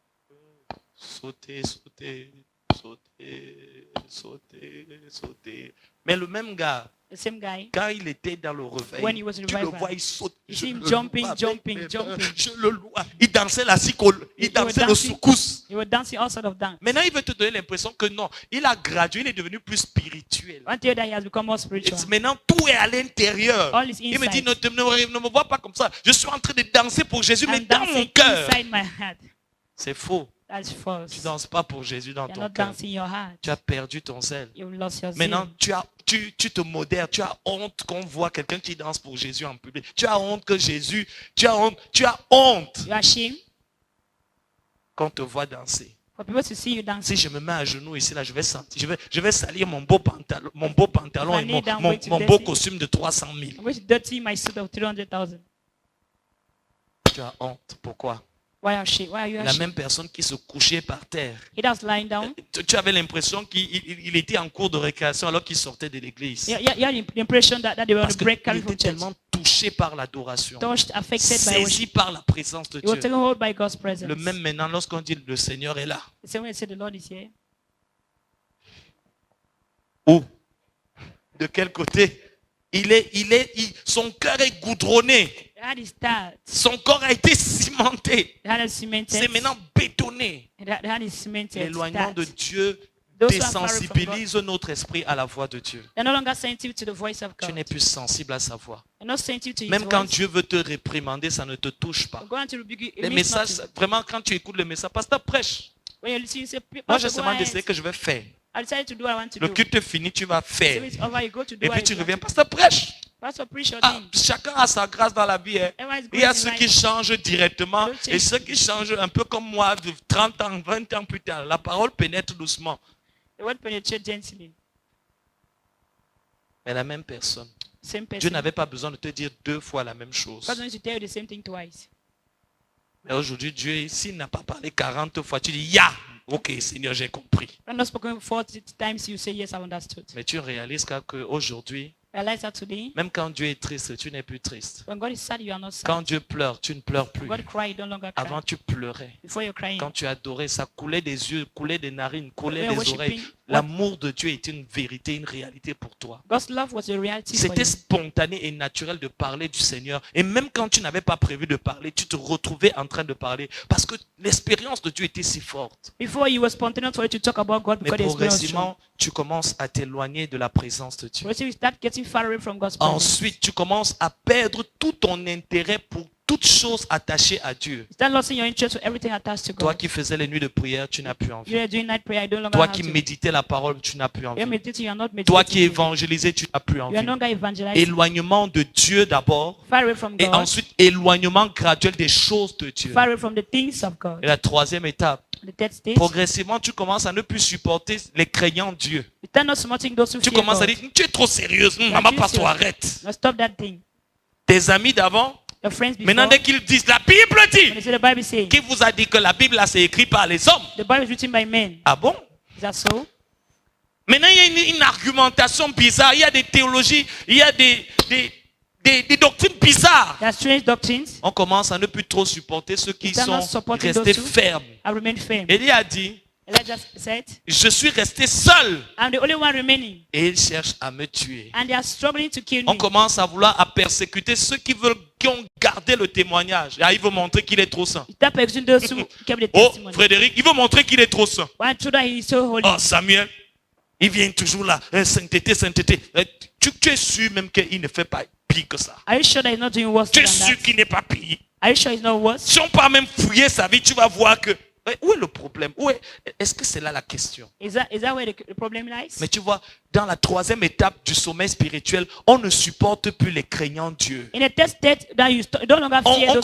Speaker 1: Sauter, sauter, sauter, sauter, sauter. Mais le même gars,
Speaker 2: The same guy,
Speaker 1: quand il était dans le réveil,
Speaker 2: When he was in
Speaker 1: tu le
Speaker 2: revival,
Speaker 1: vois, il saute.
Speaker 2: you
Speaker 1: Je
Speaker 2: see him
Speaker 1: le
Speaker 2: jumping,
Speaker 1: loue avec
Speaker 2: jumping,
Speaker 1: mes mains.
Speaker 2: jumping.
Speaker 1: Je le loue. Il dansait la sicole, il
Speaker 2: He was
Speaker 1: dansait le
Speaker 2: dancing.
Speaker 1: soukous.
Speaker 2: you were dancing all sorts of dance.
Speaker 1: Maintenant, il veut te donner l'impression que non, il a gradué, il est devenu plus spirituel.
Speaker 2: Until that he has become more spiritual.
Speaker 1: Maintenant, tout est à l'intérieur.
Speaker 2: All is
Speaker 1: Il me dit,
Speaker 2: inside.
Speaker 1: ne me vois pas comme ça. Je suis en train de danser pour Jésus, mais
Speaker 2: I'm
Speaker 1: dans mon
Speaker 2: dancing
Speaker 1: cœur.
Speaker 2: inside my heart.
Speaker 1: C'est faux.
Speaker 2: That's
Speaker 1: Tu
Speaker 2: false.
Speaker 1: ne danses pas pour Jésus dans
Speaker 2: You're
Speaker 1: ton
Speaker 2: not
Speaker 1: cœur.
Speaker 2: dancing in your heart.
Speaker 1: Tu as perdu ton zèle.
Speaker 2: You've lost your
Speaker 1: Maintenant,
Speaker 2: zeal.
Speaker 1: tu te modères. Tu as honte qu'on voit quelqu'un qui danse pour Jésus en public. Tu as honte que Jésus, tu as honte
Speaker 2: You are ashamed
Speaker 1: qu'on te voit danser.
Speaker 2: for people to see you dancing.
Speaker 1: Si je me mets à genoux ici, là, je vais salir mon beau pantalon et mon beau costume de 300 000.
Speaker 2: I'm going to dirty my suit of 300,000.
Speaker 1: Tu as honte. Pourquoi?
Speaker 2: Why are you
Speaker 1: La
Speaker 2: ashamed?
Speaker 1: même personne qui se couchait par terre.
Speaker 2: He was lying down.
Speaker 1: Tu avais l'impression qu'il était en cours de récréation alors qu'il sortait de l'église.
Speaker 2: You had the impression that they were on
Speaker 1: Parce
Speaker 2: a
Speaker 1: qu'il
Speaker 2: break coming
Speaker 1: était
Speaker 2: from church.
Speaker 1: tellement touché par l'adoration.
Speaker 2: Touched, affected by
Speaker 1: Saisi
Speaker 2: worship.
Speaker 1: par la présence de
Speaker 2: He was
Speaker 1: Dieu.
Speaker 2: taken hold by God's presence.
Speaker 1: Le même maintenant, lorsqu'on dit le Seigneur est là.
Speaker 2: The same way they say the Lord is here.
Speaker 1: Où? De quel côté? Son cœur est goudronné.
Speaker 2: The heart is tired.
Speaker 1: Son corps a été cimenté.
Speaker 2: The heart is cemented.
Speaker 1: C'est maintenant bétonné.
Speaker 2: The heart is cemented.
Speaker 1: L'éloignement de
Speaker 2: Tired.
Speaker 1: Dieu
Speaker 2: Those who are far away from
Speaker 1: désensibilise notre esprit à la voix de Dieu.
Speaker 2: They're no longer sensitive to the voice of
Speaker 1: Tu
Speaker 2: God.
Speaker 1: n'es plus sensible à sa voix.
Speaker 2: They're not sensitive to His
Speaker 1: Même quand
Speaker 2: voice.
Speaker 1: Dieu veut te réprimander, ça ne te touche pas.
Speaker 2: But God to rebuke you. It
Speaker 1: Les
Speaker 2: means
Speaker 1: messages,
Speaker 2: nothing.
Speaker 1: vraiment, quand tu écoutes le message, pasteur prêche.
Speaker 2: When you listen, you say,
Speaker 1: Moi, j'ai
Speaker 2: Pastor, go
Speaker 1: seulement
Speaker 2: ahead.
Speaker 1: décidé que je vais faire.
Speaker 2: I decided to do what I want to
Speaker 1: Le
Speaker 2: do.
Speaker 1: culte fini, tu vas faire.
Speaker 2: So it's over, you go to do
Speaker 1: Et
Speaker 2: what
Speaker 1: puis
Speaker 2: you
Speaker 1: tu
Speaker 2: want
Speaker 1: reviens,
Speaker 2: to do.
Speaker 1: pasteur prêche.
Speaker 2: Pastor, preach your
Speaker 1: Ah,
Speaker 2: thing.
Speaker 1: chacun a sa grâce dans la vie. Hein.
Speaker 2: Everyone is
Speaker 1: Il y a
Speaker 2: going
Speaker 1: ceux
Speaker 2: in
Speaker 1: qui
Speaker 2: life.
Speaker 1: changent directement
Speaker 2: Don't change.
Speaker 1: et ceux qui changent un peu comme moi de 30 ans, 20 ans plus tard. La parole pénètre doucement.
Speaker 2: The word penetrates gently.
Speaker 1: Mais la même personne.
Speaker 2: Same
Speaker 1: Dieu
Speaker 2: person.
Speaker 1: n'avait pas besoin de te dire 2 fois la même chose.
Speaker 2: God wants to tell you the same thing twice.
Speaker 1: Mais aujourd'hui, Dieu, s'il n'a pas parlé 40 fois, tu dis, ya, ok, Seigneur, j'ai compris.
Speaker 2: When not spoken 40 times, you say, yes, I understood.
Speaker 1: Mais tu réalises qu'aujourd'hui,
Speaker 2: Realize that today,
Speaker 1: même quand Dieu est triste, tu n'es plus triste.
Speaker 2: when God is sad, you are not sad.
Speaker 1: Quand Dieu pleure, tu ne pleures plus.
Speaker 2: When God cry, you no longer cry.
Speaker 1: Avant, tu pleurais.
Speaker 2: Before you're crying,
Speaker 1: Quand tu adorais, ça coulait des yeux, coulait des narines, coulait
Speaker 2: When
Speaker 1: des
Speaker 2: worshiping,
Speaker 1: oreilles. L'amour de Dieu était une vérité, une réalité pour toi.
Speaker 2: God's love was a reality for
Speaker 1: C'était
Speaker 2: you.
Speaker 1: spontané et naturel de parler du Seigneur. Et même quand tu n'avais pas prévu de parler, tu te retrouvais en train de parler. Parce que l'expérience de Dieu était si forte.
Speaker 2: Before you were spontaneous for you to talk about God
Speaker 1: Mais
Speaker 2: because the experience was strong.
Speaker 1: progressivement, tu commences à t'éloigner de la présence de Dieu.
Speaker 2: Progressively, you start getting far away from God's presence.
Speaker 1: Ensuite, tu commences à perdre tout ton intérêt pour toute chose attachée à Dieu.
Speaker 2: You start losing your interest for everything attached to
Speaker 1: Toi
Speaker 2: God.
Speaker 1: qui faisais les nuits de prière, tu n'as plus envie.
Speaker 2: You are doing night prayer, you no longer
Speaker 1: Toi
Speaker 2: have
Speaker 1: qui
Speaker 2: to.
Speaker 1: méditais la parole, tu n'as plus
Speaker 2: You're
Speaker 1: envie.
Speaker 2: meditating, you are not
Speaker 1: Toi qui
Speaker 2: meditating.
Speaker 1: évangélisais, tu n'as plus
Speaker 2: You
Speaker 1: envie.
Speaker 2: are no longer evangelizing.
Speaker 1: Éloignement de Dieu d'abord.
Speaker 2: Far away from
Speaker 1: Et
Speaker 2: God.
Speaker 1: ensuite, éloignement graduel des choses de Dieu.
Speaker 2: Far away from the things of God.
Speaker 1: Et la troisième étape,
Speaker 2: The third stage,
Speaker 1: progressivement, tu commences à ne plus supporter les craignants Dieu.
Speaker 2: you start not supporting those who
Speaker 1: Tu
Speaker 2: fear
Speaker 1: commences à
Speaker 2: God.
Speaker 1: dire, tu es trop sérieuse.
Speaker 2: are
Speaker 1: Maman,
Speaker 2: too
Speaker 1: pas toi,
Speaker 2: serious.
Speaker 1: arrête.
Speaker 2: Now stop that thing.
Speaker 1: Tes amis d'avant,
Speaker 2: Your friends before,
Speaker 1: maintenant dès qu'ils disent, la Bible
Speaker 2: when they
Speaker 1: dit,
Speaker 2: say the Bible says,
Speaker 1: qui vous a dit que la Bible là, c'est écrit par les hommes?
Speaker 2: the Bible is written by men.
Speaker 1: Ah bon?
Speaker 2: Is that so?
Speaker 1: Maintenant, il y a une argumentation bizarre, il y a des théologies, il y a des doctrines bizarres.
Speaker 2: There are strange doctrines.
Speaker 1: On commence à ne plus trop supporter ceux qui
Speaker 2: You cannot
Speaker 1: sont
Speaker 2: support those
Speaker 1: restés
Speaker 2: who-
Speaker 1: fermes.
Speaker 2: I remain firm.
Speaker 1: Élie a dit,
Speaker 2: Elijah said,
Speaker 1: je suis resté seul.
Speaker 2: I'm the only one remaining.
Speaker 1: Et ils cherchent à me tuer.
Speaker 2: And they are struggling to kill
Speaker 1: On
Speaker 2: me.
Speaker 1: commence à vouloir à persécuter ceux qui ont gardé le témoignage. Ah, il veut montrer qu'il est trop saint.
Speaker 2: You start persecuting those who kept the
Speaker 1: Oh,
Speaker 2: testimony.
Speaker 1: Frédéric, il veut montrer qu'il est trop saint.
Speaker 2: One true that he is so holy.
Speaker 1: Oh, Samuel, il vient toujours là. Sainteté, sainteté. Tu es sûr même qu'il ne fait pas pire que ça.
Speaker 2: Are you sure that he's not doing worse
Speaker 1: Tu
Speaker 2: than
Speaker 1: es sûr
Speaker 2: that?
Speaker 1: qu'il n'est pas pire.
Speaker 2: Are you sure he's not worse?
Speaker 1: Si on part même fouiller sa vie, tu vas voir que... Où est le problème? Est-ce que c'est là la question?
Speaker 2: Is that where the problem lies?
Speaker 1: Mais tu vois, dans la troisième étape du sommeil spirituel, on ne supporte plus les craignants Dieu.
Speaker 2: In a test state that you don't longer fear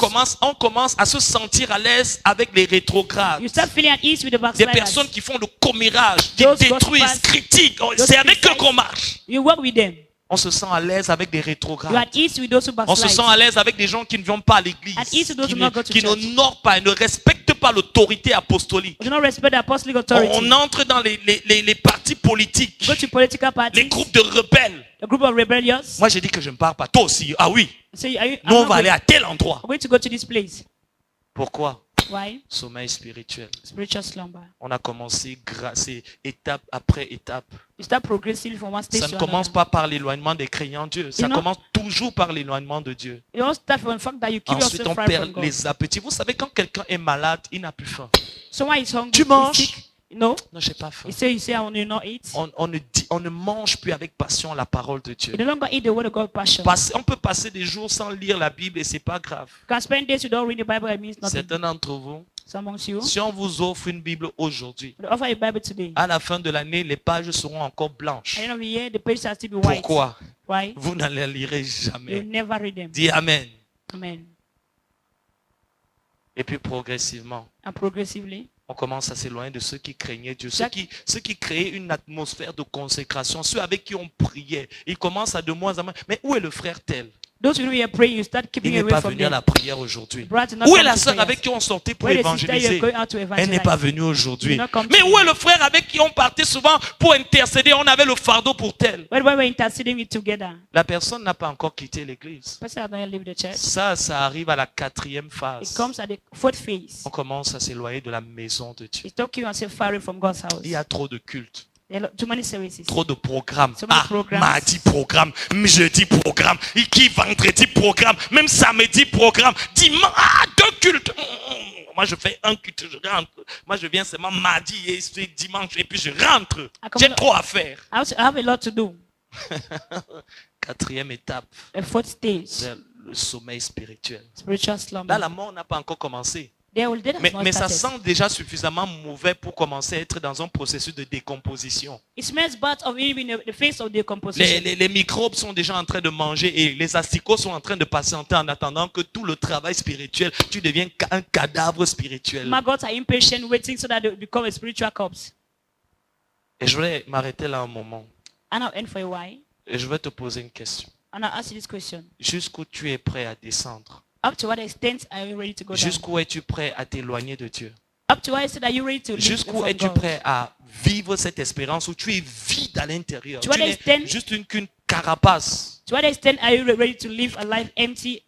Speaker 1: On commence à se sentir à l'aise avec les rétrogrades.
Speaker 2: you start feeling at ease with the
Speaker 1: Des
Speaker 2: backsliders.
Speaker 1: personnes qui font le commérage, qui
Speaker 2: Those
Speaker 1: détruisent,
Speaker 2: gossipers,
Speaker 1: critiquent.
Speaker 2: those
Speaker 1: C'est avec eux
Speaker 2: criticize.
Speaker 1: qu'on marche.
Speaker 2: You work with them.
Speaker 1: On se sent à l'aise avec des
Speaker 2: You are
Speaker 1: rétrogrades.
Speaker 2: at ease with those who
Speaker 1: On se
Speaker 2: backslide.
Speaker 1: sent à l'aise avec des gens qui ne vont pas à l'église,
Speaker 2: At ease with those
Speaker 1: qui
Speaker 2: who not go to church.
Speaker 1: n'honorent pas et ne respectent pas l'autorité apostolique.
Speaker 2: We do not respect the apostolic authority.
Speaker 1: On entre dans les partis politiques,
Speaker 2: Go to political
Speaker 1: les
Speaker 2: parties,
Speaker 1: groupes de rebelles.
Speaker 2: a group of rebellious.
Speaker 1: Moi, j'ai dit que je ne pars pas. Toi aussi. Ah oui.
Speaker 2: Say,
Speaker 1: Nous, on va aller à tel endroit.
Speaker 2: I'm going to go to this place.
Speaker 1: Pourquoi?
Speaker 2: Why?
Speaker 1: Sommeil spirituel.
Speaker 2: Spiritual slumber.
Speaker 1: On a commencé c'est étape après étape.
Speaker 2: You start progressively from one stage
Speaker 1: Ça ne
Speaker 2: to
Speaker 1: commence
Speaker 2: another.
Speaker 1: pas par l'éloignement des craignants Dieu. Ça
Speaker 2: You know-
Speaker 1: commence toujours par l'éloignement de Dieu.
Speaker 2: You don't start from the fact that you keep
Speaker 1: Ensuite,
Speaker 2: yourself
Speaker 1: on
Speaker 2: far
Speaker 1: perd
Speaker 2: from God.
Speaker 1: les appétits. Vous savez, quand quelqu'un est malade, il n'a plus faim.
Speaker 2: Someone is hungry,
Speaker 1: Tu
Speaker 2: he's
Speaker 1: manges?
Speaker 2: sick. No.
Speaker 1: Non, j'ai pas faim.
Speaker 2: You say, I will not eat.
Speaker 1: On ne mange plus avec passion la parole de Dieu.
Speaker 2: You no longer eat the word of God passion.
Speaker 1: On peut passer des jours sans lire la Bible et c'est pas grave.
Speaker 2: You can spend days you don't read the Bible, it means nothing.
Speaker 1: Certains d'entre vous,
Speaker 2: Some amongst you.
Speaker 1: si on vous offre une Bible aujourd'hui,
Speaker 2: We offer a Bible today.
Speaker 1: à la fin de l'année, les pages seront encore blanches.
Speaker 2: At the end of the year, the pages are still be white.
Speaker 1: Pourquoi?
Speaker 2: Why?
Speaker 1: Vous ne les lirez
Speaker 2: You
Speaker 1: jamais.
Speaker 2: never read them.
Speaker 1: Dis Amen.
Speaker 2: Amen.
Speaker 1: Et puis progressivement,
Speaker 2: And progressively,
Speaker 1: on commence à s'éloigner de ceux qui craignaient Dieu, ceux
Speaker 2: Chaque-
Speaker 1: qui créaient une atmosphère de consécration, ceux avec qui on priait. Ils commencent à de moins en moins. Mais où est le frère tel?
Speaker 2: those who are praying, you start
Speaker 1: Il
Speaker 2: keeping
Speaker 1: n'est
Speaker 2: away
Speaker 1: pas
Speaker 2: from
Speaker 1: venu à
Speaker 2: them.
Speaker 1: la prière aujourd'hui.
Speaker 2: Brother, not
Speaker 1: Où est
Speaker 2: come
Speaker 1: la
Speaker 2: to
Speaker 1: sœur
Speaker 2: prayers.
Speaker 1: avec qui on sortait pour
Speaker 2: Where the sister
Speaker 1: évangéliser?
Speaker 2: you're going out to
Speaker 1: Elle
Speaker 2: evangelize.
Speaker 1: n'est pas venue aujourd'hui.
Speaker 2: Did not come
Speaker 1: Mais
Speaker 2: to
Speaker 1: où est le frère avec qui on partait souvent pour intercéder? On avait le fardeau pour tel.
Speaker 2: When we were interceding with together,
Speaker 1: La personne n'a pas encore quitté l'église.
Speaker 2: person has not yet leave the church.
Speaker 1: Ça arrive à la quatrième
Speaker 2: It
Speaker 1: phase.
Speaker 2: comes at the fourth phase.
Speaker 1: On commence à s'éloigner de la maison de Dieu.
Speaker 2: It's talking yourself far away from God's house.
Speaker 1: Il y a trop de cultes,
Speaker 2: There are too many services.
Speaker 1: trop de programmes.
Speaker 2: So many
Speaker 1: Ah,
Speaker 2: programs.
Speaker 1: mardi programme, jeudi programme, qui vendredi programme, même samedi programme, dimanche, 2 cultes. Moi, je fais un culte, je rentre. Moi, je viens seulement mardi et dimanche et puis je rentre. J'ai trop à faire.
Speaker 2: I have a lot to do.
Speaker 1: Quatrième étape,
Speaker 2: The fourth stage,
Speaker 1: c'est le sommeil spirituel.
Speaker 2: spiritual slumber.
Speaker 1: Là, la mort n'a pas encore commencé.
Speaker 2: That has not
Speaker 1: Mais ça
Speaker 2: started.
Speaker 1: sent déjà suffisamment mauvais pour commencer à être dans un processus de décomposition.
Speaker 2: It smells bad of even the face of decomposition.
Speaker 1: Les microbes sont déjà en train de manger et les asticots sont en train de patienter en attendant que tout le travail spirituel, tu deviens un cadavre spirituel.
Speaker 2: Maggots are impatient, waiting so that they become a spiritual corpse.
Speaker 1: Et je voulais m'arrêter là un moment.
Speaker 2: And I'll end for a while.
Speaker 1: Et je vais te poser une question.
Speaker 2: And I'll ask you this question.
Speaker 1: Jusqu'où tu es prêt à descendre
Speaker 2: Up to what extent are you ready to go down?
Speaker 1: Jusqu'où es-tu prêt à t'éloigner de Dieu?
Speaker 2: Up to what extent are you ready to live
Speaker 1: Jusqu'où
Speaker 2: from
Speaker 1: es-tu
Speaker 2: God?
Speaker 1: prêt à vivre cette expérience où tu es vide à l'intérieur?
Speaker 2: To
Speaker 1: Tu
Speaker 2: what
Speaker 1: n'es
Speaker 2: extent-
Speaker 1: juste qu'une carapace.
Speaker 2: To what extent are you ready to live a life empty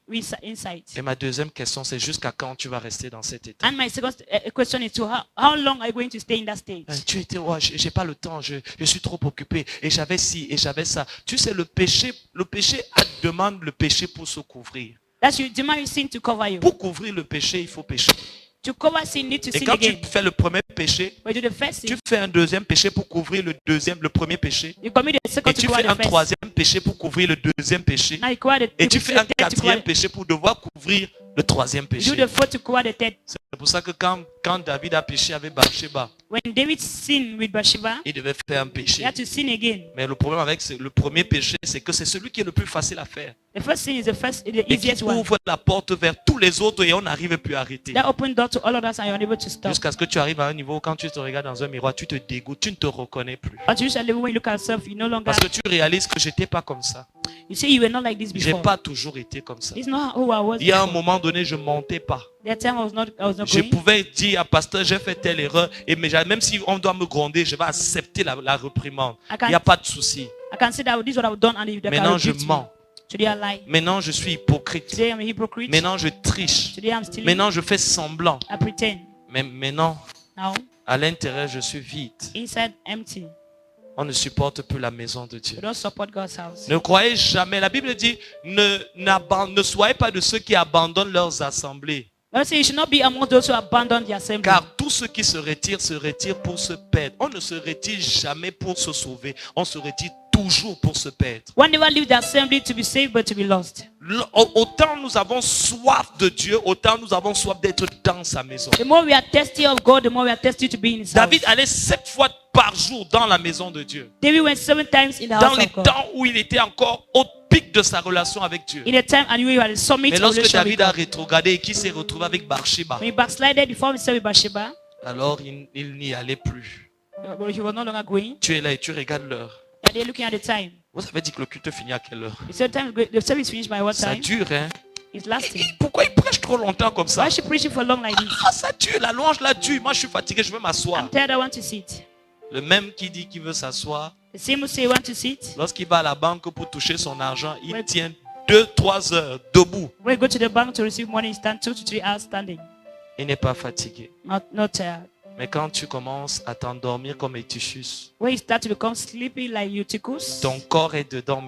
Speaker 2: inside?
Speaker 1: Et ma deuxième question, c'est jusqu'à quand tu vas rester dans cet état?
Speaker 2: And my second question is to how long are you going to stay in that state?
Speaker 1: Tu étais, oh, j'ai pas le temps, je suis trop occupé, et j'avais ci, et j'avais ça. Tu sais, le péché demande le péché pour se couvrir.
Speaker 2: That's you demand your sin to cover you.
Speaker 1: Pour couvrir le péché, il faut pécher.
Speaker 2: To cover sin, need to
Speaker 1: Et
Speaker 2: sin
Speaker 1: quand
Speaker 2: again.
Speaker 1: tu fais le premier péché,
Speaker 2: When you do the first
Speaker 1: tu
Speaker 2: sin,
Speaker 1: fais un deuxième péché pour couvrir le premier péché.
Speaker 2: you commit the second
Speaker 1: Et
Speaker 2: to
Speaker 1: tu
Speaker 2: cover
Speaker 1: fais
Speaker 2: the
Speaker 1: un
Speaker 2: first.
Speaker 1: troisième péché pour couvrir le deuxième péché.
Speaker 2: Now you cover the
Speaker 1: Et tu
Speaker 2: the
Speaker 1: fais un
Speaker 2: third to cover
Speaker 1: quatrième
Speaker 2: the-
Speaker 1: péché pour devoir couvrir le troisième
Speaker 2: you do
Speaker 1: péché.
Speaker 2: the fourth to cover the third.
Speaker 1: C'est pour ça que quand David a péché avec Bathsheba,
Speaker 2: When David sinned with Bathsheba,
Speaker 1: il devait faire un
Speaker 2: he
Speaker 1: péché.
Speaker 2: had to sin again.
Speaker 1: Mais le problème avec le premier péché, c'est que c'est celui qui est le plus facile à faire.
Speaker 2: The first sin is the
Speaker 1: Et qui
Speaker 2: easiest one.
Speaker 1: ouvre la porte vers tous les autres et on n'arrive plus à arrêter.
Speaker 2: That open door to all others and you're unable to stop.
Speaker 1: Jusqu'à ce que tu arrives à un niveau où quand tu te regardes dans un miroir, tu te dégoûtes, tu ne te reconnais plus.
Speaker 2: Until you shall live when you look at yourself, you no longer.
Speaker 1: Parce que tu réalises que j'étais pas comme ça.
Speaker 2: You say you were not like this
Speaker 1: J'ai
Speaker 2: before.
Speaker 1: pas toujours été comme ça.
Speaker 2: It's not who I was.
Speaker 1: Il y a un
Speaker 2: before.
Speaker 1: moment donné, je montais pas.
Speaker 2: That time I was not
Speaker 1: Je
Speaker 2: going.
Speaker 1: pouvais dire à pasteur, j'ai fait telle erreur, et même si on doit me gronder, je vais accepter la reprimande. Il n'y a pas de souci.
Speaker 2: I can say that this is what I've done and if they can
Speaker 1: Maintenant, je
Speaker 2: rebuke me.
Speaker 1: mens.
Speaker 2: Today I lie.
Speaker 1: Maintenant, je suis hypocrite.
Speaker 2: Today I'm a hypocrite.
Speaker 1: Maintenant, je triche.
Speaker 2: Today I'm stealing.
Speaker 1: Maintenant, je fais semblant.
Speaker 2: I pretend.
Speaker 1: Mais maintenant,
Speaker 2: Now,
Speaker 1: à l'intérieur, je suis vide.
Speaker 2: inside empty.
Speaker 1: On ne supporte plus la maison de Dieu.
Speaker 2: We don't support God's house.
Speaker 1: Ne croyez jamais. La Bible dit, ne soyez pas de ceux qui abandonnent leurs assemblées.
Speaker 2: God say you should not be among those who abandon the assembly.
Speaker 1: Car tous ceux qui se retirent pour se perdre. On ne se retire jamais pour se sauver. On se retire toujours pour se perdre.
Speaker 2: One never leave the assembly to be saved but to be lost.
Speaker 1: Autant nous avons soif de Dieu, autant nous avons soif d'être dans sa maison.
Speaker 2: The more we are thirsty of God, the more we are thirsty to be in His
Speaker 1: David
Speaker 2: house.
Speaker 1: allait 7 fois par jour dans la maison de Dieu.
Speaker 2: David went 7 times in the
Speaker 1: Dans
Speaker 2: house
Speaker 1: les
Speaker 2: of God.
Speaker 1: temps où il était encore au pic de sa relation avec Dieu.
Speaker 2: In the time and you had a summit
Speaker 1: Mais
Speaker 2: of
Speaker 1: lorsque
Speaker 2: relationship with
Speaker 1: David a
Speaker 2: God.
Speaker 1: rétrogradé et qu'il s'est retrouvé avec Bathsheba,
Speaker 2: When he backslided before he said with Bathsheba,
Speaker 1: alors il n'y allait plus.
Speaker 2: but he was no longer going.
Speaker 1: Tu es là et tu regardes l'heure.
Speaker 2: And they're looking at the time.
Speaker 1: Vous avez dit que le culte finit à quelle heure?
Speaker 2: He said the service finished by what
Speaker 1: Ça
Speaker 2: time?
Speaker 1: dure, hein?
Speaker 2: It's lasting.
Speaker 1: Pourquoi il prêche trop longtemps comme ça?
Speaker 2: Why is she preaching for long like this?
Speaker 1: Ah, ça dure, la louange là dure. Moi, je suis fatigué, je veux m'asseoir.
Speaker 2: I'm tired, I want to sit.
Speaker 1: Le même qui dit qu'il veut s'asseoir,
Speaker 2: The same who say want to sit.
Speaker 1: lorsqu'il va à la banque pour toucher son argent, il
Speaker 2: Ouais.
Speaker 1: tient 2-3 heures debout.
Speaker 2: When you go to the bank to receive money, you stand 2 to 3 hours standing.
Speaker 1: Il n'est pas fatigué.
Speaker 2: Not tired.
Speaker 1: Mais quand tu commences à t'endormir comme Eutychus,
Speaker 2: When you start to become sleepy like Eutychus,
Speaker 1: ton corps est dedans.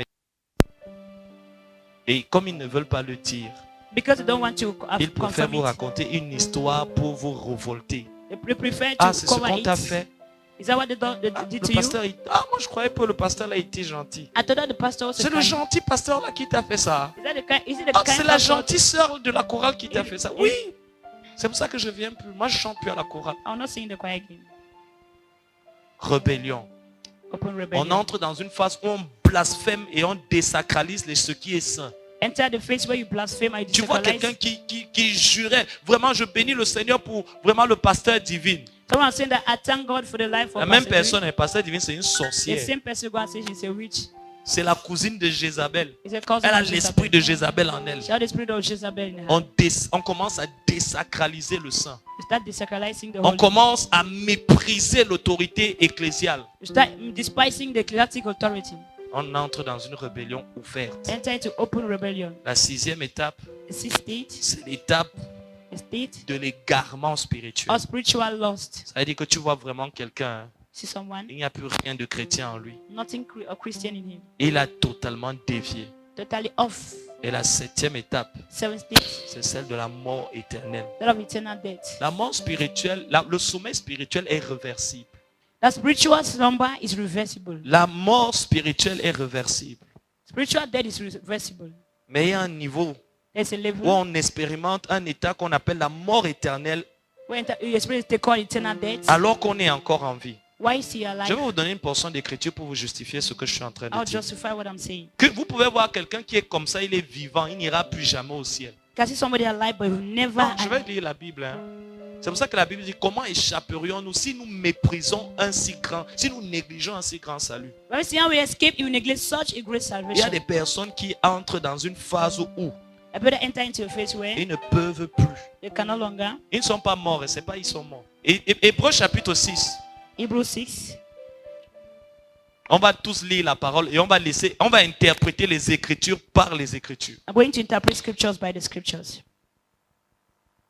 Speaker 1: Et comme ils ne veulent pas le dire,
Speaker 2: because they don't want to
Speaker 1: ils préfèrent
Speaker 2: confirm
Speaker 1: vous
Speaker 2: it,
Speaker 1: raconter une histoire pour vous révolter.
Speaker 2: they prefer to
Speaker 1: Ah, c'est ce
Speaker 2: cover
Speaker 1: qu'on t'a
Speaker 2: it.
Speaker 1: fait.
Speaker 2: Is that what they
Speaker 1: Ah,
Speaker 2: did
Speaker 1: le
Speaker 2: to you?
Speaker 1: pasteur, moi je croyais que le pasteur là était gentil.
Speaker 2: I thought that the pastor was
Speaker 1: C'est le gentil pasteur là qui t'a fait ça.
Speaker 2: Is that the kind? Is it the
Speaker 1: Ah,
Speaker 2: kind
Speaker 1: c'est la
Speaker 2: pastor?
Speaker 1: gentille sœur de la chorale qui t'a fait ça. Oui. C'est pour ça que je viens plus. Moi je chante plus à la chorale.
Speaker 2: I'm not singing the choir again.
Speaker 1: Rébellion.
Speaker 2: Open rebellion.
Speaker 1: On entre dans une phase où on blasphème et on désacralise ce qui est saint.
Speaker 2: Enter the phase where you blaspheme and you
Speaker 1: Tu vois quelqu'un
Speaker 2: desacralize.
Speaker 1: qui jurait, vraiment je bénis le Seigneur pour vraiment le pasteur divin.
Speaker 2: Someone saying that I thank God for the life of
Speaker 1: La même
Speaker 2: Pastor
Speaker 1: personne, un pasteur divin, c'est une
Speaker 2: Dewey. The
Speaker 1: sorcière.
Speaker 2: same person go and say she's a witch.
Speaker 1: C'est la cousine de Jézabel.
Speaker 2: It's a cousin
Speaker 1: Elle a
Speaker 2: of
Speaker 1: l'esprit
Speaker 2: Jezebel.
Speaker 1: de Jézabel en elle.
Speaker 2: She had the spirit of Jezebel in her.
Speaker 1: On commence à désacraliser le saint.
Speaker 2: You start desacralizing the
Speaker 1: On
Speaker 2: Holy.
Speaker 1: commence à mépriser l'autorité ecclésiale.
Speaker 2: You start despising the ecclesiastic authority.
Speaker 1: On entre dans une rébellion ouverte.
Speaker 2: Enter into open rebellion.
Speaker 1: La 6e étape,
Speaker 2: The sixth state,
Speaker 1: c'est l'étape
Speaker 2: the state
Speaker 1: de l'égarement spirituel.
Speaker 2: of spiritual lost.
Speaker 1: Ça veut dire que tu vois vraiment quelqu'un,
Speaker 2: See someone,
Speaker 1: il n'y a plus rien de chrétien en lui.
Speaker 2: nothing of Christian in him.
Speaker 1: Il a totalement dévié.
Speaker 2: Totally off.
Speaker 1: Et la 7e étape,
Speaker 2: Seventh state,
Speaker 1: c'est celle de la mort éternelle.
Speaker 2: that of eternal death.
Speaker 1: La mort spirituelle, le sommeil spirituel est réversible.
Speaker 2: That spiritual slumber is reversible.
Speaker 1: La mort spirituelle est réversible.
Speaker 2: Spiritual death is reversible.
Speaker 1: Mais il y a un niveau
Speaker 2: There's a
Speaker 1: où
Speaker 2: level
Speaker 1: on expérimente un état qu'on appelle la mort éternelle
Speaker 2: where you experience the called eternal death.
Speaker 1: alors qu'on est encore en vie.
Speaker 2: Why is he
Speaker 1: Je
Speaker 2: alive?
Speaker 1: vais vous donner une portion d'écriture pour vous justifier ce que je suis en train de
Speaker 2: I'll
Speaker 1: dire.
Speaker 2: justify what I'm saying.
Speaker 1: Que vous pouvez voir quelqu'un qui est comme ça, il est vivant, il n'ira plus jamais au ciel.
Speaker 2: You can see somebody alive, but he will never.
Speaker 1: Non, je vais lire la Bible. Hein. C'est pour ça que la Bible dit comment échapperions-nous si nous méprisons un si grand, si nous négligeons un si grand salut.
Speaker 2: When we see how we escape, you neglect such a great
Speaker 1: Il y a
Speaker 2: salvation.
Speaker 1: des personnes qui entrent dans une phase où
Speaker 2: I better enter into a phase where
Speaker 1: Ils ne peuvent plus.
Speaker 2: they can no longer.
Speaker 1: Ils ne sont pas morts, et c'est pas ils sont morts. Hébreux chapitre 6.
Speaker 2: Hebrews 6.
Speaker 1: On va tous lire la parole et on va interpréter les Écritures par les Écritures.
Speaker 2: I'm going to interpret scriptures by the scriptures.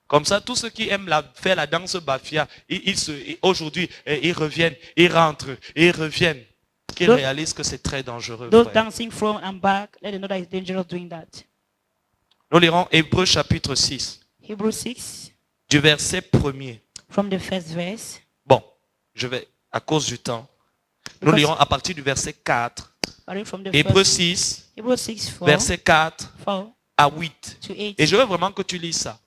Speaker 1: Comme ça, tous ceux qui aiment faire la danse bafia, aujourd'hui, ils reviennent, ils rentrent, ils reviennent. Qui réalisent que c'est très dangereux.
Speaker 2: Those
Speaker 1: Frère.
Speaker 2: dancing from and back, let them know that it's dangerous doing that.
Speaker 1: Nous lirons Hébreux chapitre 6,
Speaker 2: Hebrews 6,
Speaker 1: du verset 1er.
Speaker 2: from the first verse.
Speaker 1: Bon, je vais, à cause du temps, nous
Speaker 2: Because-
Speaker 1: lirons à partir du verset 4.
Speaker 2: Starting from the
Speaker 1: Hébreux
Speaker 2: first,
Speaker 1: 6,
Speaker 2: Hebrews 6, 4,
Speaker 1: verset 4
Speaker 2: 4
Speaker 1: à 8.
Speaker 2: to 8.
Speaker 1: Et je veux vraiment que tu lises ça.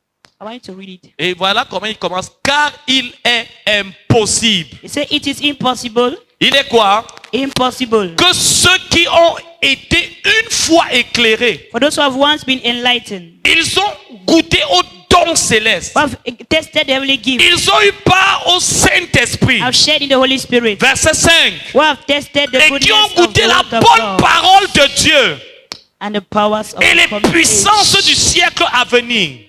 Speaker 2: I want you to read it.
Speaker 1: Et voilà comment il commence. Car il est impossible.
Speaker 2: It says, it is impossible,
Speaker 1: Il est quoi?
Speaker 2: impossible,
Speaker 1: Que ceux qui ont été une fois éclairés,
Speaker 2: for those who have once been enlightened,
Speaker 1: ils ont goûté au don céleste.
Speaker 2: who have tested the heavenly gift,
Speaker 1: Ils ont eu part au Saint-Esprit.
Speaker 2: have shared in the Holy Spirit,
Speaker 1: Verset 5.
Speaker 2: who have tested the
Speaker 1: Et qui
Speaker 2: goodness
Speaker 1: ont
Speaker 2: of
Speaker 1: goûté
Speaker 2: the
Speaker 1: la
Speaker 2: word of
Speaker 1: bonne
Speaker 2: God
Speaker 1: parole de Dieu
Speaker 2: and the powers of
Speaker 1: et
Speaker 2: the
Speaker 1: les
Speaker 2: coming
Speaker 1: puissances
Speaker 2: age.
Speaker 1: du siècle à venir.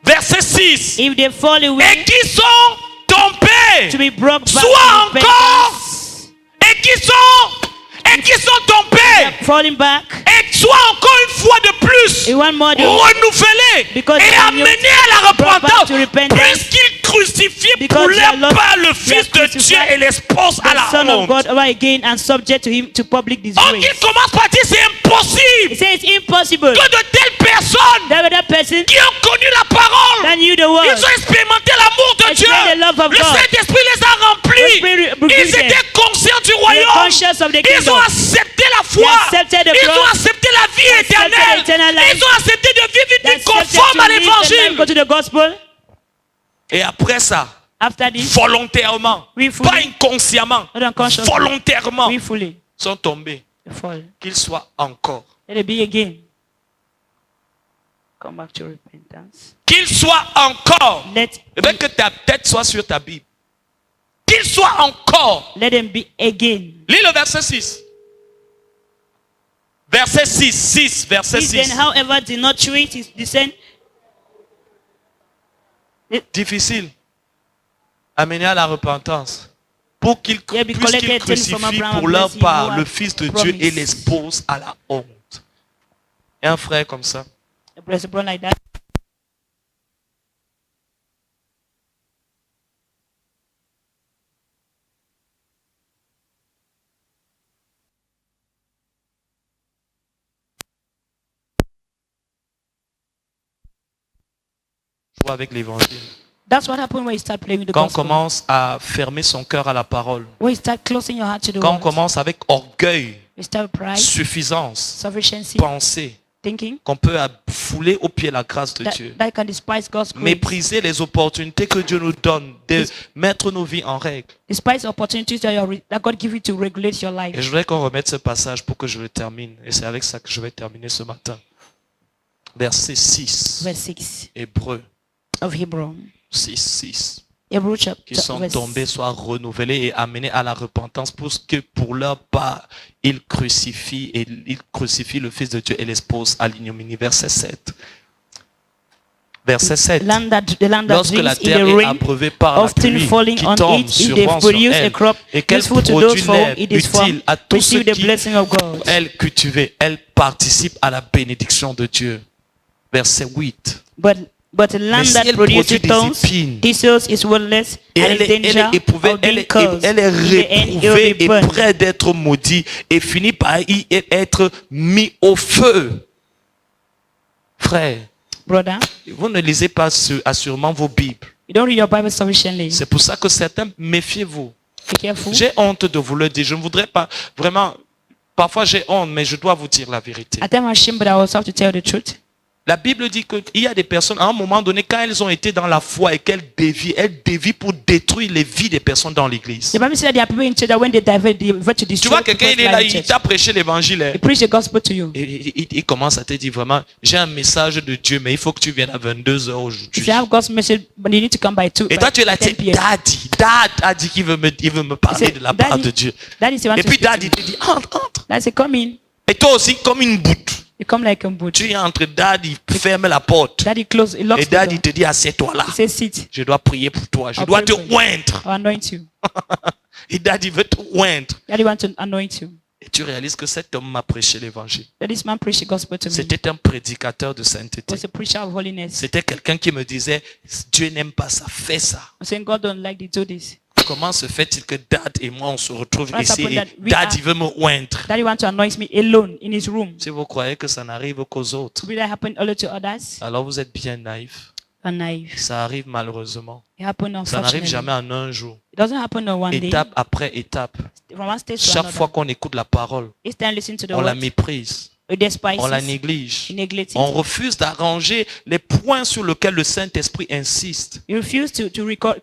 Speaker 1: Verset 6.
Speaker 2: If they fall
Speaker 1: Et
Speaker 2: away,
Speaker 1: qui sont tombés.
Speaker 2: to be brought back
Speaker 1: Soit
Speaker 2: to
Speaker 1: encore.
Speaker 2: repentance,
Speaker 1: Et qui sont tombés.
Speaker 2: falling back,
Speaker 1: Et soit encore une fois de plus
Speaker 2: and one more day,
Speaker 1: renouvelés
Speaker 2: Because
Speaker 1: et
Speaker 2: they
Speaker 1: amenés à la
Speaker 2: brought back
Speaker 1: repentance,
Speaker 2: to repentance.
Speaker 1: puisqu'ils crucifient pour
Speaker 2: Because they are
Speaker 1: leur
Speaker 2: lost-
Speaker 1: part le
Speaker 2: they are
Speaker 1: Fils de Dieu
Speaker 2: crucified
Speaker 1: et l'exposent à
Speaker 2: the
Speaker 1: la
Speaker 2: Son of
Speaker 1: honte.
Speaker 2: God over again and subject to him to public
Speaker 1: Donc
Speaker 2: disgrace.
Speaker 1: il commence par dire c'est impossible
Speaker 2: He says it's impossible
Speaker 1: que de telles personnes
Speaker 2: that other person
Speaker 1: qui ont connu la parole,
Speaker 2: that knew the word,
Speaker 1: ils ont expérimenté l'amour de Dieu,
Speaker 2: Experience the love of
Speaker 1: le
Speaker 2: God.
Speaker 1: Saint-Esprit les a
Speaker 2: The
Speaker 1: remplis,
Speaker 2: Spirit
Speaker 1: ils
Speaker 2: revealed them.
Speaker 1: étaient conscients du
Speaker 2: They were
Speaker 1: royaume,
Speaker 2: conscious of the
Speaker 1: ils ont
Speaker 2: kingdom.
Speaker 1: accepté la foi,
Speaker 2: They accepted the
Speaker 1: ils ont
Speaker 2: cross.
Speaker 1: accepté la vie
Speaker 2: They accepted
Speaker 1: éternelle,
Speaker 2: eternal life.
Speaker 1: ils ont accepté de vivre une
Speaker 2: They
Speaker 1: vie
Speaker 2: accepted
Speaker 1: conforme
Speaker 2: to
Speaker 1: à
Speaker 2: live the life, go
Speaker 1: l'évangile.
Speaker 2: to the gospel.
Speaker 1: Et après ça,
Speaker 2: After this,
Speaker 1: volontairement,
Speaker 2: Willfully.
Speaker 1: pas inconsciemment,
Speaker 2: Not unconsciously.
Speaker 1: volontairement,
Speaker 2: willfully,
Speaker 1: sont tombés,
Speaker 2: they fall.
Speaker 1: qu'ils soient encore,
Speaker 2: Let it be again. Come back to repentance.
Speaker 1: qu'ils soient encore,
Speaker 2: Let
Speaker 1: je veux que ta tête soit sur ta Bible, qu'ils soient encore.
Speaker 2: let them be again.
Speaker 1: Lis le verset 6. Verset 6, verset
Speaker 2: He then,
Speaker 1: 6.
Speaker 2: however, did not treat his descent.
Speaker 1: Difficile. Amener à la repentance. Pour qu'ils
Speaker 2: Yeah, be
Speaker 1: puissent
Speaker 2: collected
Speaker 1: crucifient
Speaker 2: from Abraham
Speaker 1: pour
Speaker 2: and
Speaker 1: leur
Speaker 2: bless him
Speaker 1: part
Speaker 2: who
Speaker 1: le
Speaker 2: have
Speaker 1: Fils de Dieu
Speaker 2: promised.
Speaker 1: et l'expose à la honte. Et un frère comme ça,
Speaker 2: A blessed brother like that.
Speaker 1: joue avec l'évangile.
Speaker 2: That's what happened when you start playing with the
Speaker 1: Quand on
Speaker 2: gospel.
Speaker 1: commence à fermer son cœur à la parole,
Speaker 2: When you start closing your heart to the
Speaker 1: quand on
Speaker 2: word.
Speaker 1: commence avec orgueil,
Speaker 2: You start with pride,
Speaker 1: suffisance,
Speaker 2: sufficiency,
Speaker 1: pensée,
Speaker 2: thinking
Speaker 1: qu'on peut fouler au pied la grâce de
Speaker 2: that,
Speaker 1: Dieu.
Speaker 2: that can despise God's grace.
Speaker 1: Mépriser les opportunités que Dieu nous donne de mettre nos vies en règle.
Speaker 2: Despise opportunities that God give you to regulate your life.
Speaker 1: Et je voudrais qu'on remette ce passage pour que je le termine. Et c'est avec ça que je vais terminer ce matin. Verset 6.
Speaker 2: Verse 6
Speaker 1: Hébreux
Speaker 2: of Hebrew.
Speaker 1: 6.
Speaker 2: Hebrew chapter
Speaker 1: Qui sont
Speaker 2: verse-
Speaker 1: tombés soient renouvelés et amenés à la repentance pour que pour leur part, ils crucifient le Fils de Dieu et l'exposent à l'ignominie. Verset 7. Verset 7.
Speaker 2: The land that
Speaker 1: Lorsque la
Speaker 2: drinks in
Speaker 1: terre
Speaker 2: the
Speaker 1: est
Speaker 2: rain,
Speaker 1: abreuvée par la
Speaker 2: often
Speaker 1: pluie
Speaker 2: falling
Speaker 1: qui
Speaker 2: on
Speaker 1: tombe
Speaker 2: it, if they
Speaker 1: sur
Speaker 2: produce a
Speaker 1: elle,
Speaker 2: crop
Speaker 1: et qu'elle
Speaker 2: useful to those
Speaker 1: produit
Speaker 2: for whom
Speaker 1: l'herbe
Speaker 2: it is from,
Speaker 1: utile à tous ceux
Speaker 2: receive the
Speaker 1: qui,
Speaker 2: blessing of God.
Speaker 1: elle cultivée, elle participe à la bénédiction de Dieu. Verset 8.
Speaker 2: But a land
Speaker 1: si
Speaker 2: that
Speaker 1: elle
Speaker 2: produces
Speaker 1: produit des
Speaker 2: thorns,
Speaker 1: épines,
Speaker 2: thistles is worthless
Speaker 1: Et
Speaker 2: and
Speaker 1: elle
Speaker 2: is
Speaker 1: est
Speaker 2: danger
Speaker 1: éprouvée,
Speaker 2: of being cursed.
Speaker 1: elle est
Speaker 2: In the end, it will
Speaker 1: réprouvée
Speaker 2: be
Speaker 1: et
Speaker 2: burned.
Speaker 1: près d'être maudite et finit par y être mis au feu. Frère,
Speaker 2: Brother,
Speaker 1: vous ne lisez pas assurément vos Bibles.
Speaker 2: you don't read your Bible sufficiently.
Speaker 1: C'est pour ça que certains, méfiez-vous.
Speaker 2: Be careful.
Speaker 1: J'ai honte de vous le dire. Je ne voudrais pas vraiment. Parfois j'ai honte, mais je dois vous dire la vérité.
Speaker 2: At times I'm ashamed, but I also have to tell the truth.
Speaker 1: La Bible dit qu'il y a des personnes, à un moment donné, quand elles ont été dans la foi et qu'elles dévient pour détruire les vies des personnes dans l'église.
Speaker 2: The Bible says that there are people in church that when they divert to
Speaker 1: Tu
Speaker 2: destroy
Speaker 1: vois, quelqu'un, il est là,
Speaker 2: people's lives in
Speaker 1: il
Speaker 2: church.
Speaker 1: t'a prêché l'évangile. Hein.
Speaker 2: He preach the gospel to you.
Speaker 1: Et il commence à te dire vraiment, j'ai un message de Dieu, mais il faut que tu viennes à 22h aujourd'hui.
Speaker 2: If you have God's message, but you need to come by 2.
Speaker 1: Et toi, tu es là, tu
Speaker 2: 10
Speaker 1: dis,
Speaker 2: p.m.
Speaker 1: Dad a dit qu'il veut me parler de la part de Dieu.
Speaker 2: That is
Speaker 1: Et puis Dad, il te dit, entre.
Speaker 2: That's a come in.
Speaker 1: Et toi aussi, comme une boute.
Speaker 2: You come like a boot.
Speaker 1: Tu entres, Dad, il ferme la porte.
Speaker 2: Daddy close, he locks
Speaker 1: Et
Speaker 2: the
Speaker 1: Dad,
Speaker 2: door.
Speaker 1: il te dit, assieds-toi là.
Speaker 2: He says, sit.
Speaker 1: Je dois prier pour toi. Je
Speaker 2: I'll
Speaker 1: dois
Speaker 2: pray
Speaker 1: te
Speaker 2: for you.
Speaker 1: oindre.
Speaker 2: I'll anoint you.
Speaker 1: Et Dad, il veut te oindre.
Speaker 2: Daddy wants to anoint you.
Speaker 1: Et tu réalises que cet homme m'a prêché l'évangile.
Speaker 2: That this man preached the gospel to me.
Speaker 1: C'était un prédicateur de
Speaker 2: He
Speaker 1: sainteté.
Speaker 2: was a preacher of holiness.
Speaker 1: C'était quelqu'un qui me disait, Dieu n'aime pas ça, fais ça.
Speaker 2: I'm saying God don't like to do this.
Speaker 1: Comment se fait-il que Dad et moi on se retrouve
Speaker 2: What's
Speaker 1: ici
Speaker 2: happened
Speaker 1: et
Speaker 2: that we
Speaker 1: Dad
Speaker 2: are-
Speaker 1: il veut me oindre?
Speaker 2: Daddy wants to anoint me alone in his room.
Speaker 1: Si vous croyez que ça n'arrive qu'aux autres,
Speaker 2: Will that happen only to others?
Speaker 1: alors vous êtes bien naïf.
Speaker 2: Or naive.
Speaker 1: Ça arrive malheureusement.
Speaker 2: It happened
Speaker 1: Ça n'arrive
Speaker 2: unfortunately.
Speaker 1: jamais en un jour.
Speaker 2: It doesn't happen on one day.
Speaker 1: Étape après étape.
Speaker 2: From one stage to
Speaker 1: Chaque
Speaker 2: another.
Speaker 1: fois qu'on écoute la parole,
Speaker 2: Each time listen to the
Speaker 1: on la
Speaker 2: word,
Speaker 1: méprise,
Speaker 2: we despise
Speaker 1: on la
Speaker 2: it,
Speaker 1: néglige.
Speaker 2: we neglect
Speaker 1: On
Speaker 2: it.
Speaker 1: refuse d'arranger les points sur lesquels le Saint-Esprit insiste.
Speaker 2: You refuse to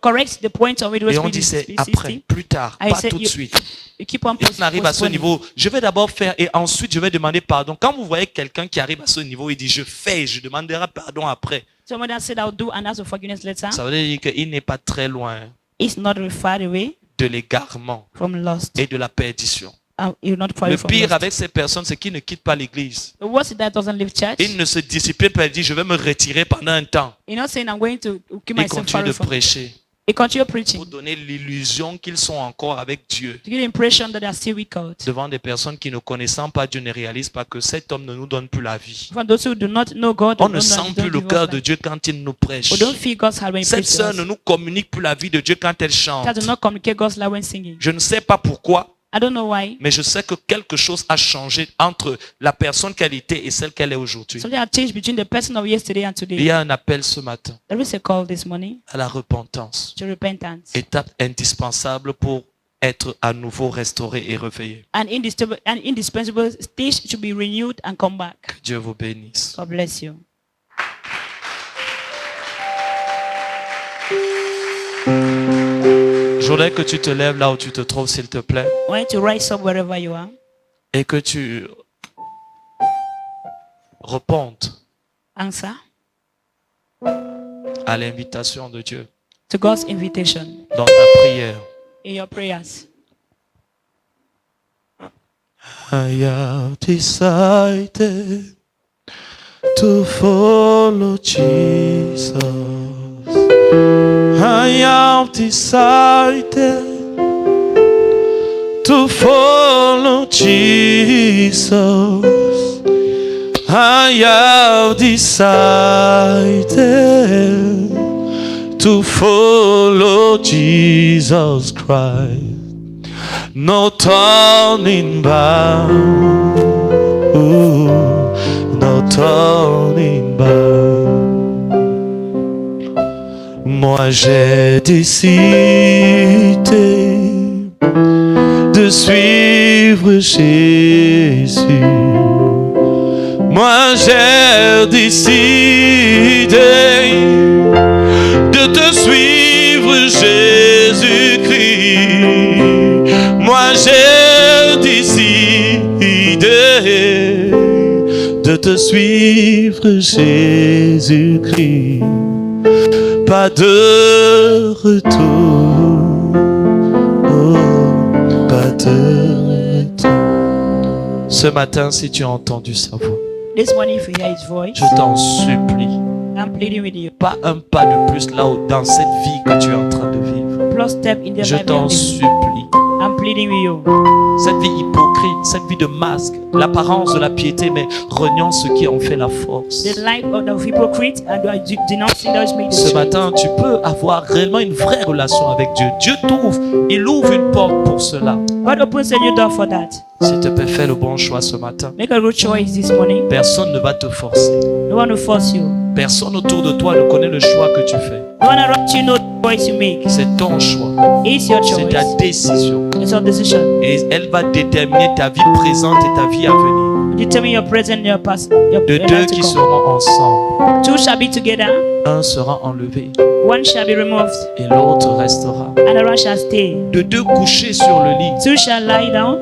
Speaker 2: correct the point on which the
Speaker 1: Et on
Speaker 2: Spirit
Speaker 1: dit
Speaker 2: is
Speaker 1: c'est
Speaker 2: insisting.
Speaker 1: après, plus tard,
Speaker 2: I
Speaker 1: pas
Speaker 2: said
Speaker 1: tout de
Speaker 2: you-
Speaker 1: suite.
Speaker 2: You keep on
Speaker 1: Et on arrive à ce
Speaker 2: postponing.
Speaker 1: niveau, je vais d'abord faire et ensuite je vais demander pardon. Quand vous voyez quelqu'un qui arrive à ce niveau, il dit je fais et je demanderai pardon après.
Speaker 2: Someone that said I'll do and ask for forgiveness later.
Speaker 1: Ça veut dire qu'il n'est pas très loin
Speaker 2: It's not far away
Speaker 1: de l'égarement
Speaker 2: from lost.
Speaker 1: et de la perdition.
Speaker 2: You're not far
Speaker 1: Le
Speaker 2: away from
Speaker 1: pire
Speaker 2: lost.
Speaker 1: avec ces personnes, c'est qu'ils ne quittent pas l'église.
Speaker 2: The worst is that doesn't leave church.
Speaker 1: Ils ne se disciplinent pas et disent je vais me retirer pendant un temps.
Speaker 2: You're not saying I'm going to keep
Speaker 1: Ils
Speaker 2: myself far
Speaker 1: continuent
Speaker 2: away
Speaker 1: de
Speaker 2: from.
Speaker 1: prêcher
Speaker 2: They continue preaching
Speaker 1: pour donner l'illusion qu'ils sont encore avec Dieu.
Speaker 2: to give the impression that they are still with God.
Speaker 1: Devant des personnes qui ne connaissant pas Dieu ne réalisent pas que cet homme ne nous donne plus la vie.
Speaker 2: For those who do not know God,
Speaker 1: On
Speaker 2: don't
Speaker 1: ne sent
Speaker 2: don't
Speaker 1: plus le
Speaker 2: give us
Speaker 1: cœur de
Speaker 2: life.
Speaker 1: Dieu quand il nous prêche.
Speaker 2: We don't feel God's heart when He
Speaker 1: Cette
Speaker 2: preaches to
Speaker 1: sœur
Speaker 2: us.
Speaker 1: ne nous communique plus la vie de Dieu quand elle chante.
Speaker 2: That do not communicate God's life when singing.
Speaker 1: Je ne sais pas pourquoi,
Speaker 2: I don't know why.
Speaker 1: mais je sais que quelque chose a changé entre la personne qu'elle était et celle qu'elle est aujourd'hui.
Speaker 2: Something has changed between the person of yesterday and
Speaker 1: Il
Speaker 2: today.
Speaker 1: y a un appel ce matin
Speaker 2: There is a call this morning
Speaker 1: à la repentance.
Speaker 2: to repentance.
Speaker 1: Étape indispensable pour être à nouveau restauré et réveillé.
Speaker 2: An indispensable stage to be renewed and come back.
Speaker 1: Que Dieu vous bénisse.
Speaker 2: God bless you.
Speaker 1: Je voudrais que tu te lèves là où tu te trouves, s'il te plaît,
Speaker 2: I want you to rise up wherever you are.
Speaker 1: et que tu repentes
Speaker 2: Answer
Speaker 1: à l'invitation de Dieu
Speaker 2: to God's invitation
Speaker 1: dans ta prière.
Speaker 2: in your prayers.
Speaker 1: I have decided to follow Jesus. I have decided to follow Jesus. I have decided to follow Jesus Christ. No turning back. Ooh, no turning back. Moi j'ai décidé de suivre Jésus. Moi j'ai décidé de te suivre Jésus-Christ. Moi j'ai décidé de te suivre Jésus-Christ. Pas de retour, oh, pas de retour. Ce matin, si tu as entendu sa voix,
Speaker 2: This morning, if you hear His voice,
Speaker 1: je t'en supplie,
Speaker 2: I'm pleading with you.
Speaker 1: pas un pas de plus là où dans cette vie que tu es en train de vivre.
Speaker 2: Plus step in the
Speaker 1: Je
Speaker 2: life
Speaker 1: t'en
Speaker 2: of the-
Speaker 1: supplie.
Speaker 2: I'm pleading with you.
Speaker 1: Cette vie hypocrite, cette vie de masque, l'apparence de la piété, mais reniant ce qui en fait la force.
Speaker 2: The life of the hypocrite and denouncing those made the
Speaker 1: Ce
Speaker 2: truth.
Speaker 1: matin, tu peux avoir réellement une vraie relation avec Dieu. Dieu t'ouvre, il ouvre une porte pour cela.
Speaker 2: God opens a new door for that.
Speaker 1: S'il te plaît, fais le bon choix ce matin.
Speaker 2: Make a good choice this morning.
Speaker 1: Personne ne va te forcer.
Speaker 2: No one will force you.
Speaker 1: Personne autour de toi ne connaît le choix que tu fais.
Speaker 2: No one around you knows the choice you make.
Speaker 1: C'est ton choix.
Speaker 2: It's your
Speaker 1: C'est ta
Speaker 2: choice.
Speaker 1: décision.
Speaker 2: It's your decision.
Speaker 1: Et elle va déterminer ta vie présente et ta vie à venir.
Speaker 2: Determine your present and your past. Your
Speaker 1: De deux
Speaker 2: life to
Speaker 1: qui
Speaker 2: come.
Speaker 1: seront ensemble.
Speaker 2: Two shall be together.
Speaker 1: Un sera enlevé
Speaker 2: One shall be removed,
Speaker 1: et l'autre restera.
Speaker 2: and one shall stay.
Speaker 1: De deux couchés sur le lit,
Speaker 2: Two shall lie down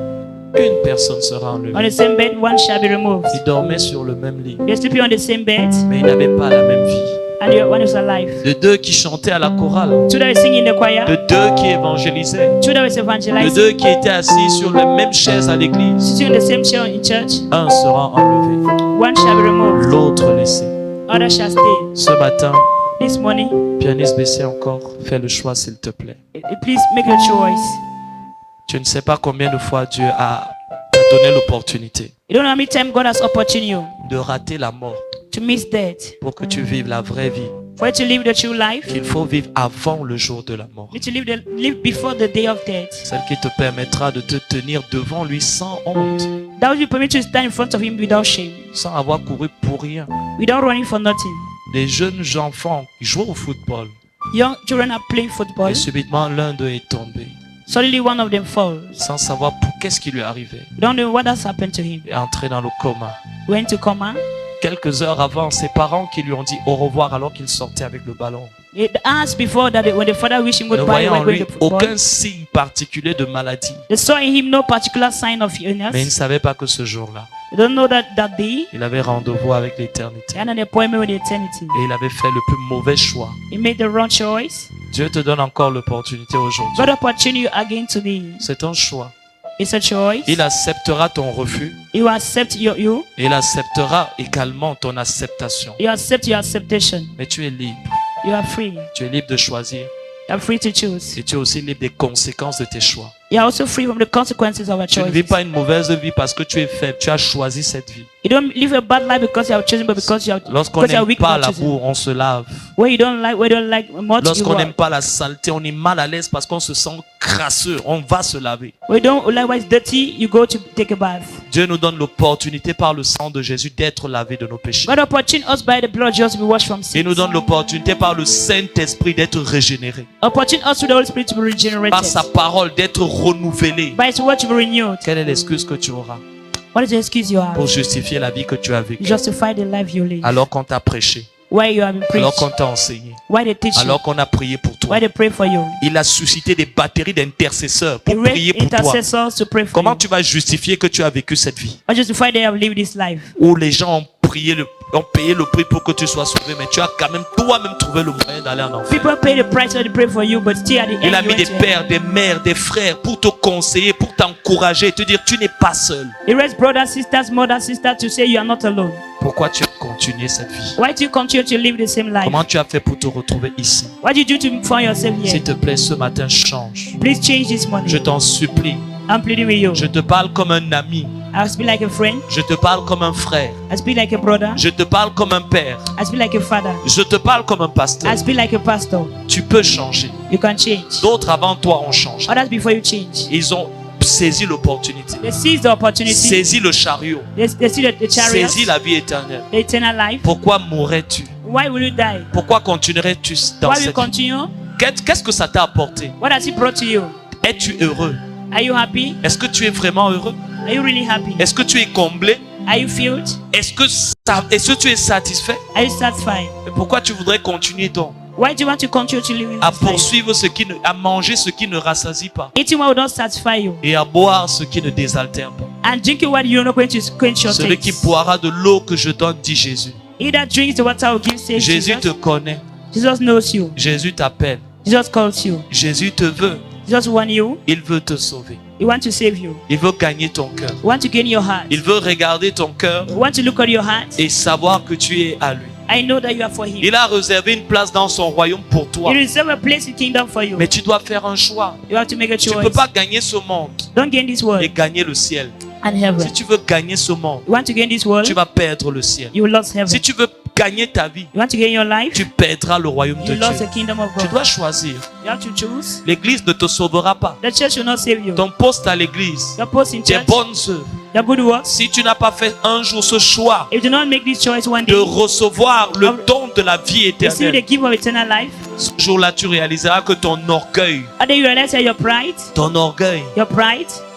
Speaker 1: une personne sera
Speaker 2: on the
Speaker 1: enlevée.
Speaker 2: same bed. One shall be removed.
Speaker 1: Ils dormaient sur le même lit,
Speaker 2: They're sleeping on the same bed,
Speaker 1: mais ils n'avaient pas la même vie.
Speaker 2: and the one is alive.
Speaker 1: De deux qui chantaient à la chorale,
Speaker 2: Two that were singing in the choir.
Speaker 1: de deux qui évangélisaient,
Speaker 2: Two that was
Speaker 1: de
Speaker 2: evangelizing.
Speaker 1: deux qui étaient assis sur la même chaise à l'église.
Speaker 2: Sitting on the same chair in church.
Speaker 1: Un sera enlevé
Speaker 2: one shall be removed,
Speaker 3: l'autre laissé.
Speaker 2: other shall stay.
Speaker 3: Ce matin,
Speaker 2: This morning,
Speaker 3: pianiste baissé encore, fais le choix s'il te plaît.
Speaker 2: please make a choice.
Speaker 3: Tu ne sais pas combien de fois Dieu t'a donné l'opportunité
Speaker 2: You don't know how many times God has opportunity you
Speaker 3: de rater la mort
Speaker 2: to miss death,
Speaker 3: pour que tu vives la vraie vie
Speaker 2: for you to live the true life.
Speaker 3: qu'il faut vivre avant le jour de la mort.
Speaker 2: You need to live before the day of death.
Speaker 3: Celle qui te permettra de te tenir devant lui sans honte,
Speaker 2: That will permit you to stand in front of Him without shame,
Speaker 3: sans avoir couru pour rien.
Speaker 2: without running for nothing.
Speaker 3: Des jeunes enfants qui jouent au football
Speaker 2: Young children are playing football.
Speaker 3: et subitement l'un d'eux est tombé
Speaker 2: Suddenly, one of them falls.
Speaker 3: sans savoir qu'est-ce qui lui est arrivé.
Speaker 2: You don't know what has happened to him.
Speaker 3: Il est entré dans le coma.
Speaker 2: Went to coma.
Speaker 3: Quelques heures avant, ses parents qui lui ont dit au revoir alors qu'il sortait avec le ballon,
Speaker 2: It asked before that when the father wished him
Speaker 3: ne
Speaker 2: goodbye, he
Speaker 3: voyant en
Speaker 2: went with
Speaker 3: lui
Speaker 2: the football.
Speaker 3: aucun signe particulier de maladie.
Speaker 2: They saw in him no particular sign of
Speaker 3: Mais il ne
Speaker 2: illness.
Speaker 3: savait pas que ce jour-là,
Speaker 2: They don't know that day
Speaker 3: il avait rendez-vous avec l'éternité.
Speaker 2: he had an appointment with eternity.
Speaker 3: Et il avait fait le plus mauvais choix.
Speaker 2: He made the wrong choice.
Speaker 3: Dieu te donne encore l'opportunité aujourd'hui.
Speaker 2: God opportunity you again today.
Speaker 3: C'est un choix.
Speaker 2: It's a choice.
Speaker 3: Il acceptera ton refus.
Speaker 2: You accept you.
Speaker 3: Et il acceptera également ton acceptation.
Speaker 2: You accept your acceptation.
Speaker 3: Mais tu es libre.
Speaker 2: You are free.
Speaker 3: Tu es libre de choisir.
Speaker 2: You are free to choose.
Speaker 3: Et tu es aussi libre des conséquences de tes choix.
Speaker 2: You are also free from the consequences of our
Speaker 3: Tu ne vis
Speaker 2: choices.
Speaker 3: pas une mauvaise vie parce que tu es faible. Tu as choisi cette vie.
Speaker 2: You don't live a bad life because you have chosen, but because you
Speaker 3: Lorsqu'on
Speaker 2: are
Speaker 3: n'aime
Speaker 2: weak.
Speaker 3: pas
Speaker 2: Not
Speaker 3: la
Speaker 2: chosen.
Speaker 3: boue, on se lave.
Speaker 2: Where you don't like much, you
Speaker 3: Lorsqu'on n'aime
Speaker 2: walk.
Speaker 3: pas la saleté, on est mal à l'aise parce qu'on se sent crasseux. On va se laver.
Speaker 2: Where you don't like what is dirty, you go to take a bath.
Speaker 3: Dieu nous donne l'opportunité par le sang de Jésus d'être lavé de nos péchés.
Speaker 2: God opportune us by the blood just to be washed from sin.
Speaker 3: Il nous donne l'opportunité par le Saint-Esprit d'être régénéré.
Speaker 2: Opportune us through the Holy Spirit to be regenerated.
Speaker 3: Par sa parole d'être renouvelé.
Speaker 2: By His word to be renewed.
Speaker 3: Quelle est l'excuse que tu auras
Speaker 2: What is the excuse you have?
Speaker 3: pour justifier la vie que tu as
Speaker 2: You
Speaker 3: vécue
Speaker 2: justify the life you live.
Speaker 3: alors qu'on t'a prêché,
Speaker 2: Why you have been
Speaker 3: alors
Speaker 2: preached?
Speaker 3: qu'on t'a enseigné,
Speaker 2: Why they teach you?
Speaker 3: alors qu'on a prié pour toi?
Speaker 2: Why they pray for you?
Speaker 3: Il a suscité des batteries d'intercesseurs
Speaker 2: He
Speaker 3: pour
Speaker 2: raised
Speaker 3: prier pour toi.
Speaker 2: intercessors to pray for
Speaker 3: Comment
Speaker 2: you.
Speaker 3: tu vas justifier que tu as vécu cette vie
Speaker 2: Why justify they have lived this life?
Speaker 3: où les gens ont payé le prix pour que tu sois sauvé, mais tu as quand même toi-même trouvé le moyen d'aller en enfer.
Speaker 2: People pay the price to pray for you, but still at the end
Speaker 3: Il a
Speaker 2: you
Speaker 3: mis
Speaker 2: went
Speaker 3: des
Speaker 2: to hell.
Speaker 3: pères, des mères, des frères pour te conseiller, pour t'encourager, te dire tu n'es pas seul.
Speaker 2: He raised brothers, sisters, mother, sister to say you are not alone.
Speaker 3: Pourquoi tu as continué cette vie?
Speaker 2: Why do you continue to live the same life?
Speaker 3: Comment tu as fait pour te retrouver ici?
Speaker 2: What did you do to find yourself here?
Speaker 3: S'il te plaît, ce matin, change.
Speaker 2: Please change this morning.
Speaker 3: Je t'en supplie.
Speaker 2: I'm pleading with you.
Speaker 3: Je te parle comme un ami.
Speaker 2: I speak like a friend.
Speaker 3: Je te parle comme un frère.
Speaker 2: I speak like a brother.
Speaker 3: Je te parle comme un père.
Speaker 2: I speak like a father.
Speaker 3: Je te parle comme un pasteur.
Speaker 2: I speak like a pastor.
Speaker 3: Tu peux changer.
Speaker 2: You can change.
Speaker 3: D'autres avant toi ont changé.
Speaker 2: Others before you change.
Speaker 3: Ils ont saisi l'opportunité.
Speaker 2: They seize the opportunity.
Speaker 3: Saisi le chariot.
Speaker 2: They see the chariot.
Speaker 3: Saisi la vie éternelle.
Speaker 2: The eternal life.
Speaker 3: Pourquoi mourrais-tu?
Speaker 2: Why will you die?
Speaker 3: Pourquoi continuerais-tu dans
Speaker 2: Why will you
Speaker 3: cette vie?
Speaker 2: continue?
Speaker 3: Qu'est-ce que ça t'a apporté?
Speaker 2: What has it brought to you?
Speaker 3: Es-tu heureux?
Speaker 2: Are you happy?
Speaker 3: Est-ce que tu es vraiment heureux?
Speaker 2: Are you really happy?
Speaker 3: Est-ce que tu es comblé?
Speaker 2: Are you filled?
Speaker 3: Est-ce que tu es satisfait?
Speaker 2: Are you satisfied?
Speaker 3: Et pourquoi tu voudrais continuer donc
Speaker 2: Why do you want to continue to live in
Speaker 3: à
Speaker 2: this life?
Speaker 3: poursuivre à manger ce qui ne rassasie pas
Speaker 2: Eating what will not satisfy you
Speaker 3: et à boire ce qui ne désaltère pas?
Speaker 2: and drinking what you're not going to quench your
Speaker 3: Celui qui
Speaker 2: thirst.
Speaker 3: boira de l'eau que je donne, dit Jésus.
Speaker 2: He that drinks the water will give says
Speaker 3: Jésus te
Speaker 2: Jesus.
Speaker 3: connaît.
Speaker 2: Jesus knows you.
Speaker 3: Jésus t'appelle.
Speaker 2: Jesus calls you.
Speaker 3: Jésus te veut.
Speaker 2: Jesus wants you.
Speaker 3: Il veut te sauver.
Speaker 2: He wants to save you.
Speaker 3: Il veut gagner ton cœur.
Speaker 2: He wants to gain your heart.
Speaker 3: Il veut regarder ton cœur
Speaker 2: He wants to look at your heart.
Speaker 3: et savoir que tu es à lui.
Speaker 2: I know that you are for him.
Speaker 3: Il a réservé une place dans son royaume pour toi.
Speaker 2: He reserved a place in the kingdom for you.
Speaker 3: Mais tu dois faire un choix.
Speaker 2: You have to make a
Speaker 3: Tu ne
Speaker 2: choice.
Speaker 3: peux pas gagner ce monde
Speaker 2: Don't gain this
Speaker 3: et
Speaker 2: world
Speaker 3: gagner le ciel.
Speaker 2: and heaven.
Speaker 3: Si tu veux gagner ce monde,
Speaker 2: You want to gain this world,
Speaker 3: tu vas perdre le ciel.
Speaker 2: you will lose heaven.
Speaker 3: Si tu veux gagner ta vie,
Speaker 2: You want to gain your life,
Speaker 3: tu perdras le royaume de
Speaker 2: you lose the
Speaker 3: Dieu.
Speaker 2: kingdom of
Speaker 3: Tu
Speaker 2: God.
Speaker 3: dois choisir.
Speaker 2: You have to choose.
Speaker 3: L'église ne te sauvera pas.
Speaker 2: The church will not save you.
Speaker 3: Ton poste à l'église,
Speaker 2: Your post in
Speaker 3: tes
Speaker 2: church,
Speaker 3: bonnes œuvres.
Speaker 2: your good works.
Speaker 3: Si tu n'as pas fait un jour ce choix
Speaker 2: If you do not make this choice one
Speaker 3: de
Speaker 2: day,
Speaker 3: recevoir le don de la vie
Speaker 2: receive the
Speaker 3: éternelle,
Speaker 2: gift of eternal life.
Speaker 3: ce jour-là, tu réaliseras que ton orgueil,
Speaker 2: And then you realize that your pride,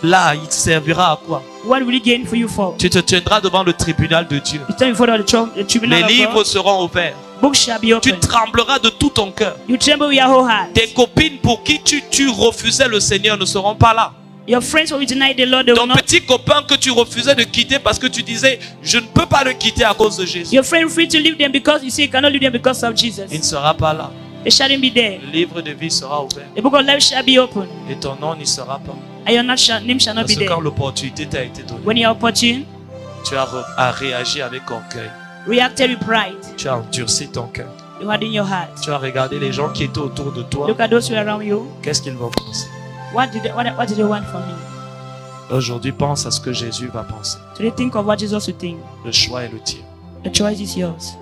Speaker 3: là, il te servira à quoi?
Speaker 2: what will it gain for you for?
Speaker 3: Tu te tiendras devant le tribunal de Dieu.
Speaker 2: You stand before the tribunal
Speaker 3: Les
Speaker 2: of
Speaker 3: livres
Speaker 2: God.
Speaker 3: seront ouverts.
Speaker 2: Books shall be
Speaker 3: Tu
Speaker 2: opened.
Speaker 3: trembleras de tout ton cœur.
Speaker 2: You tremble with your whole heart.
Speaker 3: Tes copines pour qui tu refusais le Seigneur ne seront pas là.
Speaker 2: Your friends will deny the Lord. They will
Speaker 3: Ton
Speaker 2: not.
Speaker 3: petit copain que tu refusais de quitter parce que tu disais je ne peux pas le quitter à cause de Jésus,
Speaker 2: Your friend free to leave them because you say you cannot leave them because of Jesus.
Speaker 3: il ne sera pas là.
Speaker 2: They shouldn't be there.
Speaker 3: Le livre de vie sera ouvert
Speaker 2: The book of life shall be open,
Speaker 3: et ton nom n'y sera pas.
Speaker 2: and your name shall not
Speaker 3: Parce
Speaker 2: be
Speaker 3: que quand
Speaker 2: there.
Speaker 3: l'opportunité t'a été donnée,
Speaker 2: When you are opportune,
Speaker 3: Tu as réagi avec orgueil.
Speaker 2: reacted with pride.
Speaker 3: Tu as endurci ton cœur.
Speaker 2: You hardened your heart.
Speaker 3: Tu as regardé les gens qui étaient autour de toi.
Speaker 2: Look at those who are around you.
Speaker 3: Qu'est-ce qu'ils vont penser?
Speaker 2: What did they want from me?
Speaker 3: Aujourd'hui, pense à ce que Jésus va penser.
Speaker 2: Today, think of what Jesus would think.
Speaker 3: Le choix est le tien.
Speaker 2: The choice is yours.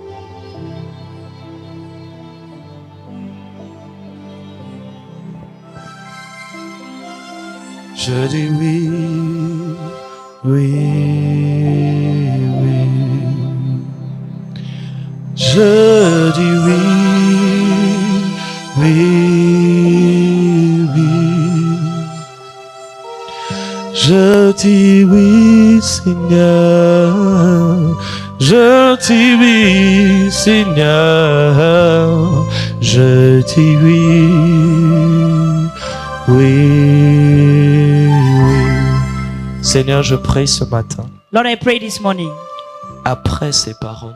Speaker 3: Je dis oui, oui, oui. Je dis oui, oui, oui. Je dis oui, Seigneur. Je dis oui, Seigneur. Je dis oui, oui, oui. Seigneur, je prie ce matin.
Speaker 2: Lord, I pray this morning.
Speaker 3: Après ces paroles,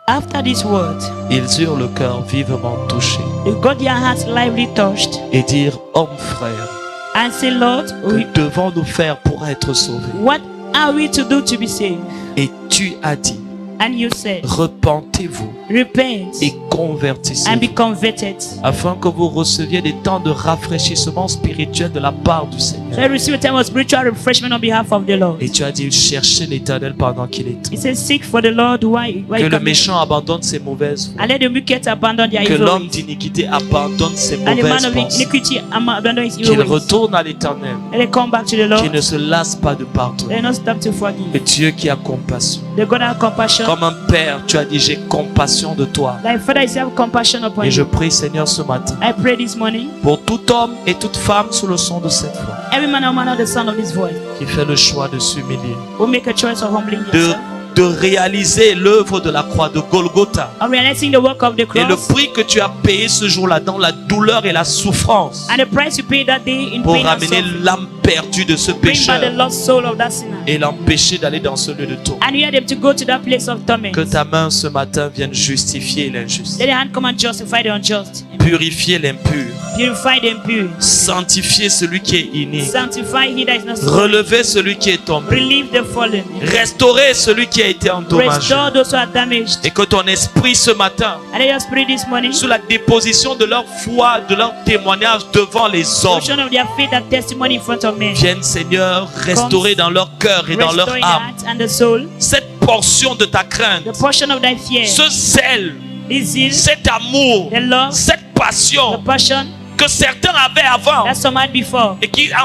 Speaker 2: After these words,
Speaker 3: ils eurent le cœur vivement touché
Speaker 2: they got their hearts lively touched
Speaker 3: et dirent, homme frère,
Speaker 2: and say, Lord,
Speaker 3: que devons-nous faire pour être sauvés?
Speaker 2: what are we to do to be saved?
Speaker 3: Et tu as dit,
Speaker 2: And you said,
Speaker 3: repentez-vous
Speaker 2: repent
Speaker 3: et
Speaker 2: and
Speaker 3: convertissez-vous,
Speaker 2: be converted.
Speaker 3: afin que vous receviez des temps de rafraîchissement spirituel de la part du
Speaker 2: So
Speaker 3: Seigneur.
Speaker 2: I receive a time of spiritual refreshment on behalf of the Lord.
Speaker 3: Et tu as dit, cherchez l'Éternel pendant qu'il est temps.
Speaker 2: He says, seek for the Lord while
Speaker 3: Que
Speaker 2: he
Speaker 3: le
Speaker 2: cometh.
Speaker 3: méchant abandonne ses mauvaises voies.
Speaker 2: And let the wicked abandon their
Speaker 3: Que
Speaker 2: evil
Speaker 3: l'homme
Speaker 2: ways.
Speaker 3: d'iniquité abandonne ses
Speaker 2: And the man
Speaker 3: mauvaises
Speaker 2: of
Speaker 3: pensées.
Speaker 2: iniquity abandon his
Speaker 3: Qu'il
Speaker 2: evil ways.
Speaker 3: retourne à l'Éternel.
Speaker 2: Let them come back to the Lord.
Speaker 3: Qu'il ne se lasse pas de pardonner.
Speaker 2: Let them not stop to
Speaker 3: Et
Speaker 2: forgive.
Speaker 3: Dieu qui a compassion.
Speaker 2: The God have compassion.
Speaker 3: Comme un père, tu as dit, j'ai compassion de toi.
Speaker 2: Thy Father is have compassion upon
Speaker 3: Et je
Speaker 2: you.
Speaker 3: prie, Seigneur, ce matin,
Speaker 2: I pray this morning,
Speaker 3: pour tout homme et toute femme sous le son de cette voix,
Speaker 2: every man or woman of the sound of this voice
Speaker 3: qui fait le choix de s'humilier,
Speaker 2: will make a choice of humbling
Speaker 3: de,
Speaker 2: yourself,
Speaker 3: de réaliser l'œuvre de la croix de Golgotha
Speaker 2: of realizing the work of the
Speaker 3: et le
Speaker 2: cross
Speaker 3: prix que tu as payé ce jour-là dans la douleur et la souffrance
Speaker 2: and the price you paid that day in
Speaker 3: pour
Speaker 2: pain and
Speaker 3: ramener
Speaker 2: suffering.
Speaker 3: l'âme perdue de ce
Speaker 2: Bring back the
Speaker 3: pécheur
Speaker 2: lost soul of that sinner.
Speaker 3: et l'empêcher d'aller dans ce lieu de tour.
Speaker 2: And you had them to go to that place of torment.
Speaker 3: Que ta main ce matin vienne justifier l'injuste,
Speaker 2: Let the hand come and justify the unjust.
Speaker 3: purifier l'impur,
Speaker 2: Purify the impure.
Speaker 3: sanctifier celui qui est inique,
Speaker 2: Sanctify he that is not so.
Speaker 3: relever celui qui est tombé,
Speaker 2: Relieve the fallen.
Speaker 3: restaurer celui qui a été endommagé.
Speaker 2: Restore those who are damaged.
Speaker 3: Et que ton esprit ce matin,
Speaker 2: And let your spirit this morning,
Speaker 3: sous la déposition de leur foi, de leur témoignage devant les hommes,
Speaker 2: portion of their faith and testimony in front of men.
Speaker 3: vienne, Seigneur, restaurer dans leur cœur et dans leur
Speaker 2: Restore the
Speaker 3: âme
Speaker 2: heart and the soul.
Speaker 3: cette portion de ta crainte,
Speaker 2: The portion of thy fear.
Speaker 3: ce zèle,
Speaker 2: This zeal.
Speaker 3: cet amour,
Speaker 2: The love.
Speaker 3: cette
Speaker 2: The
Speaker 3: passion
Speaker 2: passion
Speaker 3: que certains avaient avant
Speaker 2: that some had before.
Speaker 3: et qui, à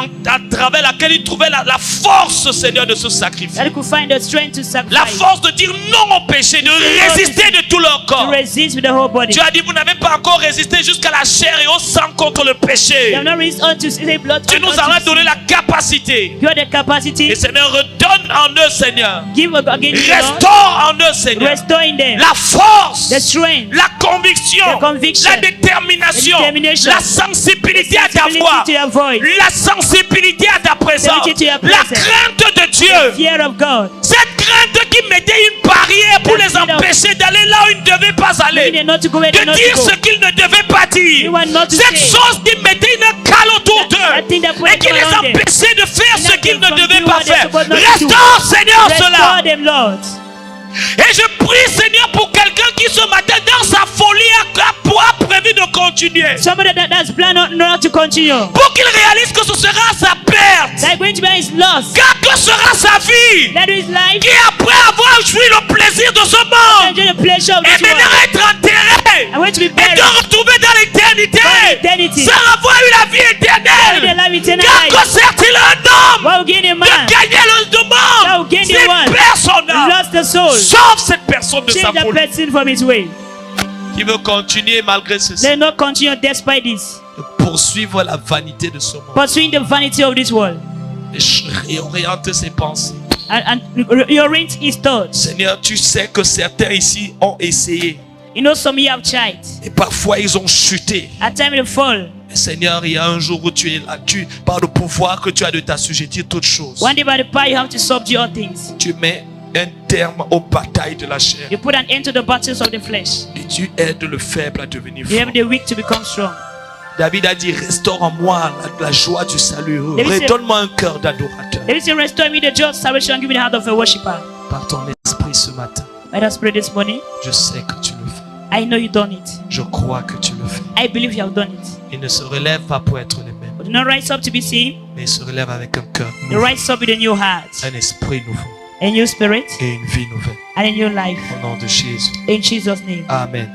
Speaker 3: travers laquelle ils trouvaient la force, Seigneur, de se sacrifier.
Speaker 2: That they could find the strength to
Speaker 3: La
Speaker 2: sacrifice.
Speaker 3: force de dire non au péché, de résister de tout leur
Speaker 2: To
Speaker 3: corps.
Speaker 2: resist with the whole body.
Speaker 3: Tu as dit, vous n'avez pas encore résisté jusqu'à la chair et au sang contre le péché.
Speaker 2: They have not resist unto say blood.
Speaker 3: Tu nous en as donné la capacité.
Speaker 2: You have the capacity.
Speaker 3: Et Seigneur, redonne en eux, Seigneur.
Speaker 2: Give again to the Lord.
Speaker 3: Restaure en eux, Seigneur.
Speaker 2: Restore in them
Speaker 3: La force,
Speaker 2: the strength,
Speaker 3: la conviction,
Speaker 2: the conviction,
Speaker 3: la détermination,
Speaker 2: the determination,
Speaker 3: la sensibilité à ta
Speaker 2: sensibility
Speaker 3: voix,
Speaker 2: to your voice,
Speaker 3: la sensibilité à ta présence,
Speaker 2: Sensibility to your
Speaker 3: la
Speaker 2: presence.
Speaker 3: crainte de Dieu.
Speaker 2: fear of God.
Speaker 3: Cette crainte qui mettait une barrière pour
Speaker 2: That
Speaker 3: les
Speaker 2: fear of-
Speaker 3: empêcher d'aller là où ils ne devaient pas
Speaker 2: They
Speaker 3: aller,
Speaker 2: not to go where
Speaker 3: de
Speaker 2: they not
Speaker 3: dire
Speaker 2: to go.
Speaker 3: ce qu'ils ne devaient pas dire.
Speaker 2: They were not to
Speaker 3: Cette
Speaker 2: say.
Speaker 3: chose qui mettait une cale autour
Speaker 2: That thing that
Speaker 3: d'eux
Speaker 2: put
Speaker 3: et qui les
Speaker 2: around them.
Speaker 3: empêchait de faire
Speaker 2: And
Speaker 3: ce
Speaker 2: that
Speaker 3: qu'ils
Speaker 2: them
Speaker 3: ne
Speaker 2: from
Speaker 3: devaient
Speaker 2: doing
Speaker 3: pas
Speaker 2: what they're
Speaker 3: faire.
Speaker 2: supposed not to do.
Speaker 3: Restaure, Seigneur, cela.
Speaker 2: Restore them, Lord.
Speaker 3: Et je prie, Seigneur, pour quelqu'un qui ce matin, dans sa folie, a prévu de continuer.
Speaker 2: Somebody that's planned not to continue.
Speaker 3: Pour qu'il réalise que ce sera sa perte.
Speaker 2: That going to be his loss.
Speaker 3: Car que sera sa vie.
Speaker 2: That is life.
Speaker 3: Qui après avoir joui le plaisir de ce monde,
Speaker 2: Enjoy the pleasure of
Speaker 3: et
Speaker 2: this
Speaker 3: maintenant
Speaker 2: world.
Speaker 3: être enterré.
Speaker 2: I want to be
Speaker 3: Et
Speaker 2: buried.
Speaker 3: de retrouver dans l'éternité.
Speaker 2: Dans l'éternité.
Speaker 3: Sans avoir eu la vie
Speaker 2: Only the
Speaker 3: éternelle.
Speaker 2: life eternal
Speaker 3: Car
Speaker 2: life.
Speaker 3: que sert-il un homme
Speaker 2: What will gain a
Speaker 3: de
Speaker 2: man?
Speaker 3: gagner le
Speaker 2: That will
Speaker 3: monde
Speaker 2: gain the
Speaker 3: s'il
Speaker 2: one.
Speaker 3: perd son âme?
Speaker 2: Lost the soul.
Speaker 3: Sauve cette personne de sa
Speaker 2: Change the
Speaker 3: folie.
Speaker 2: person from his way.
Speaker 3: Qui veut continuer malgré ceci.
Speaker 2: Let not continue despite this.
Speaker 3: De poursuivre la vanité de ce monde.
Speaker 2: Pursuing the vanity of this world.
Speaker 3: Et réorienter ses pensées.
Speaker 2: And reorient his thoughts.
Speaker 3: Seigneur, tu sais que certains ici ont essayé.
Speaker 2: You know some here have tried.
Speaker 3: Et parfois ils ont chuté.
Speaker 2: At time they fall.
Speaker 3: Mais Seigneur, il y a un jour où tu es là. Par le pouvoir que tu as de t'assujettir toutes choses.
Speaker 2: One day by the power you have to subdue all things.
Speaker 3: Tu mets un terme aux batailles de la chair.
Speaker 2: You put an end to the battles of the flesh.
Speaker 3: Et tu aides le faible à devenir
Speaker 2: You
Speaker 3: fort.
Speaker 2: have the weak to become strong.
Speaker 3: David a dit, restaure en moi la joie du salut.
Speaker 2: David said-
Speaker 3: Redonne-moi un cœur d'adorateur.
Speaker 2: David said, restore me the joy of salvation and give me the heart of a worshipper.
Speaker 3: par ton esprit ce matin.
Speaker 2: Let us pray this morning.
Speaker 3: Je sais que tu le fais.
Speaker 2: I know you done it.
Speaker 3: Je crois que tu le fais.
Speaker 2: I believe you have done it.
Speaker 3: Il ne se relève pas pour être les mêmes,
Speaker 2: But do not rise up to be seen.
Speaker 3: mais il se relève avec un cœur
Speaker 2: You
Speaker 3: nouveau,
Speaker 2: rise up with a new heart,
Speaker 3: un esprit nouveau
Speaker 2: a new spirit,
Speaker 3: et une vie nouvelle.
Speaker 2: and a new life.
Speaker 3: Au nom de Jésus.
Speaker 2: In Jesus' name.
Speaker 3: Amen.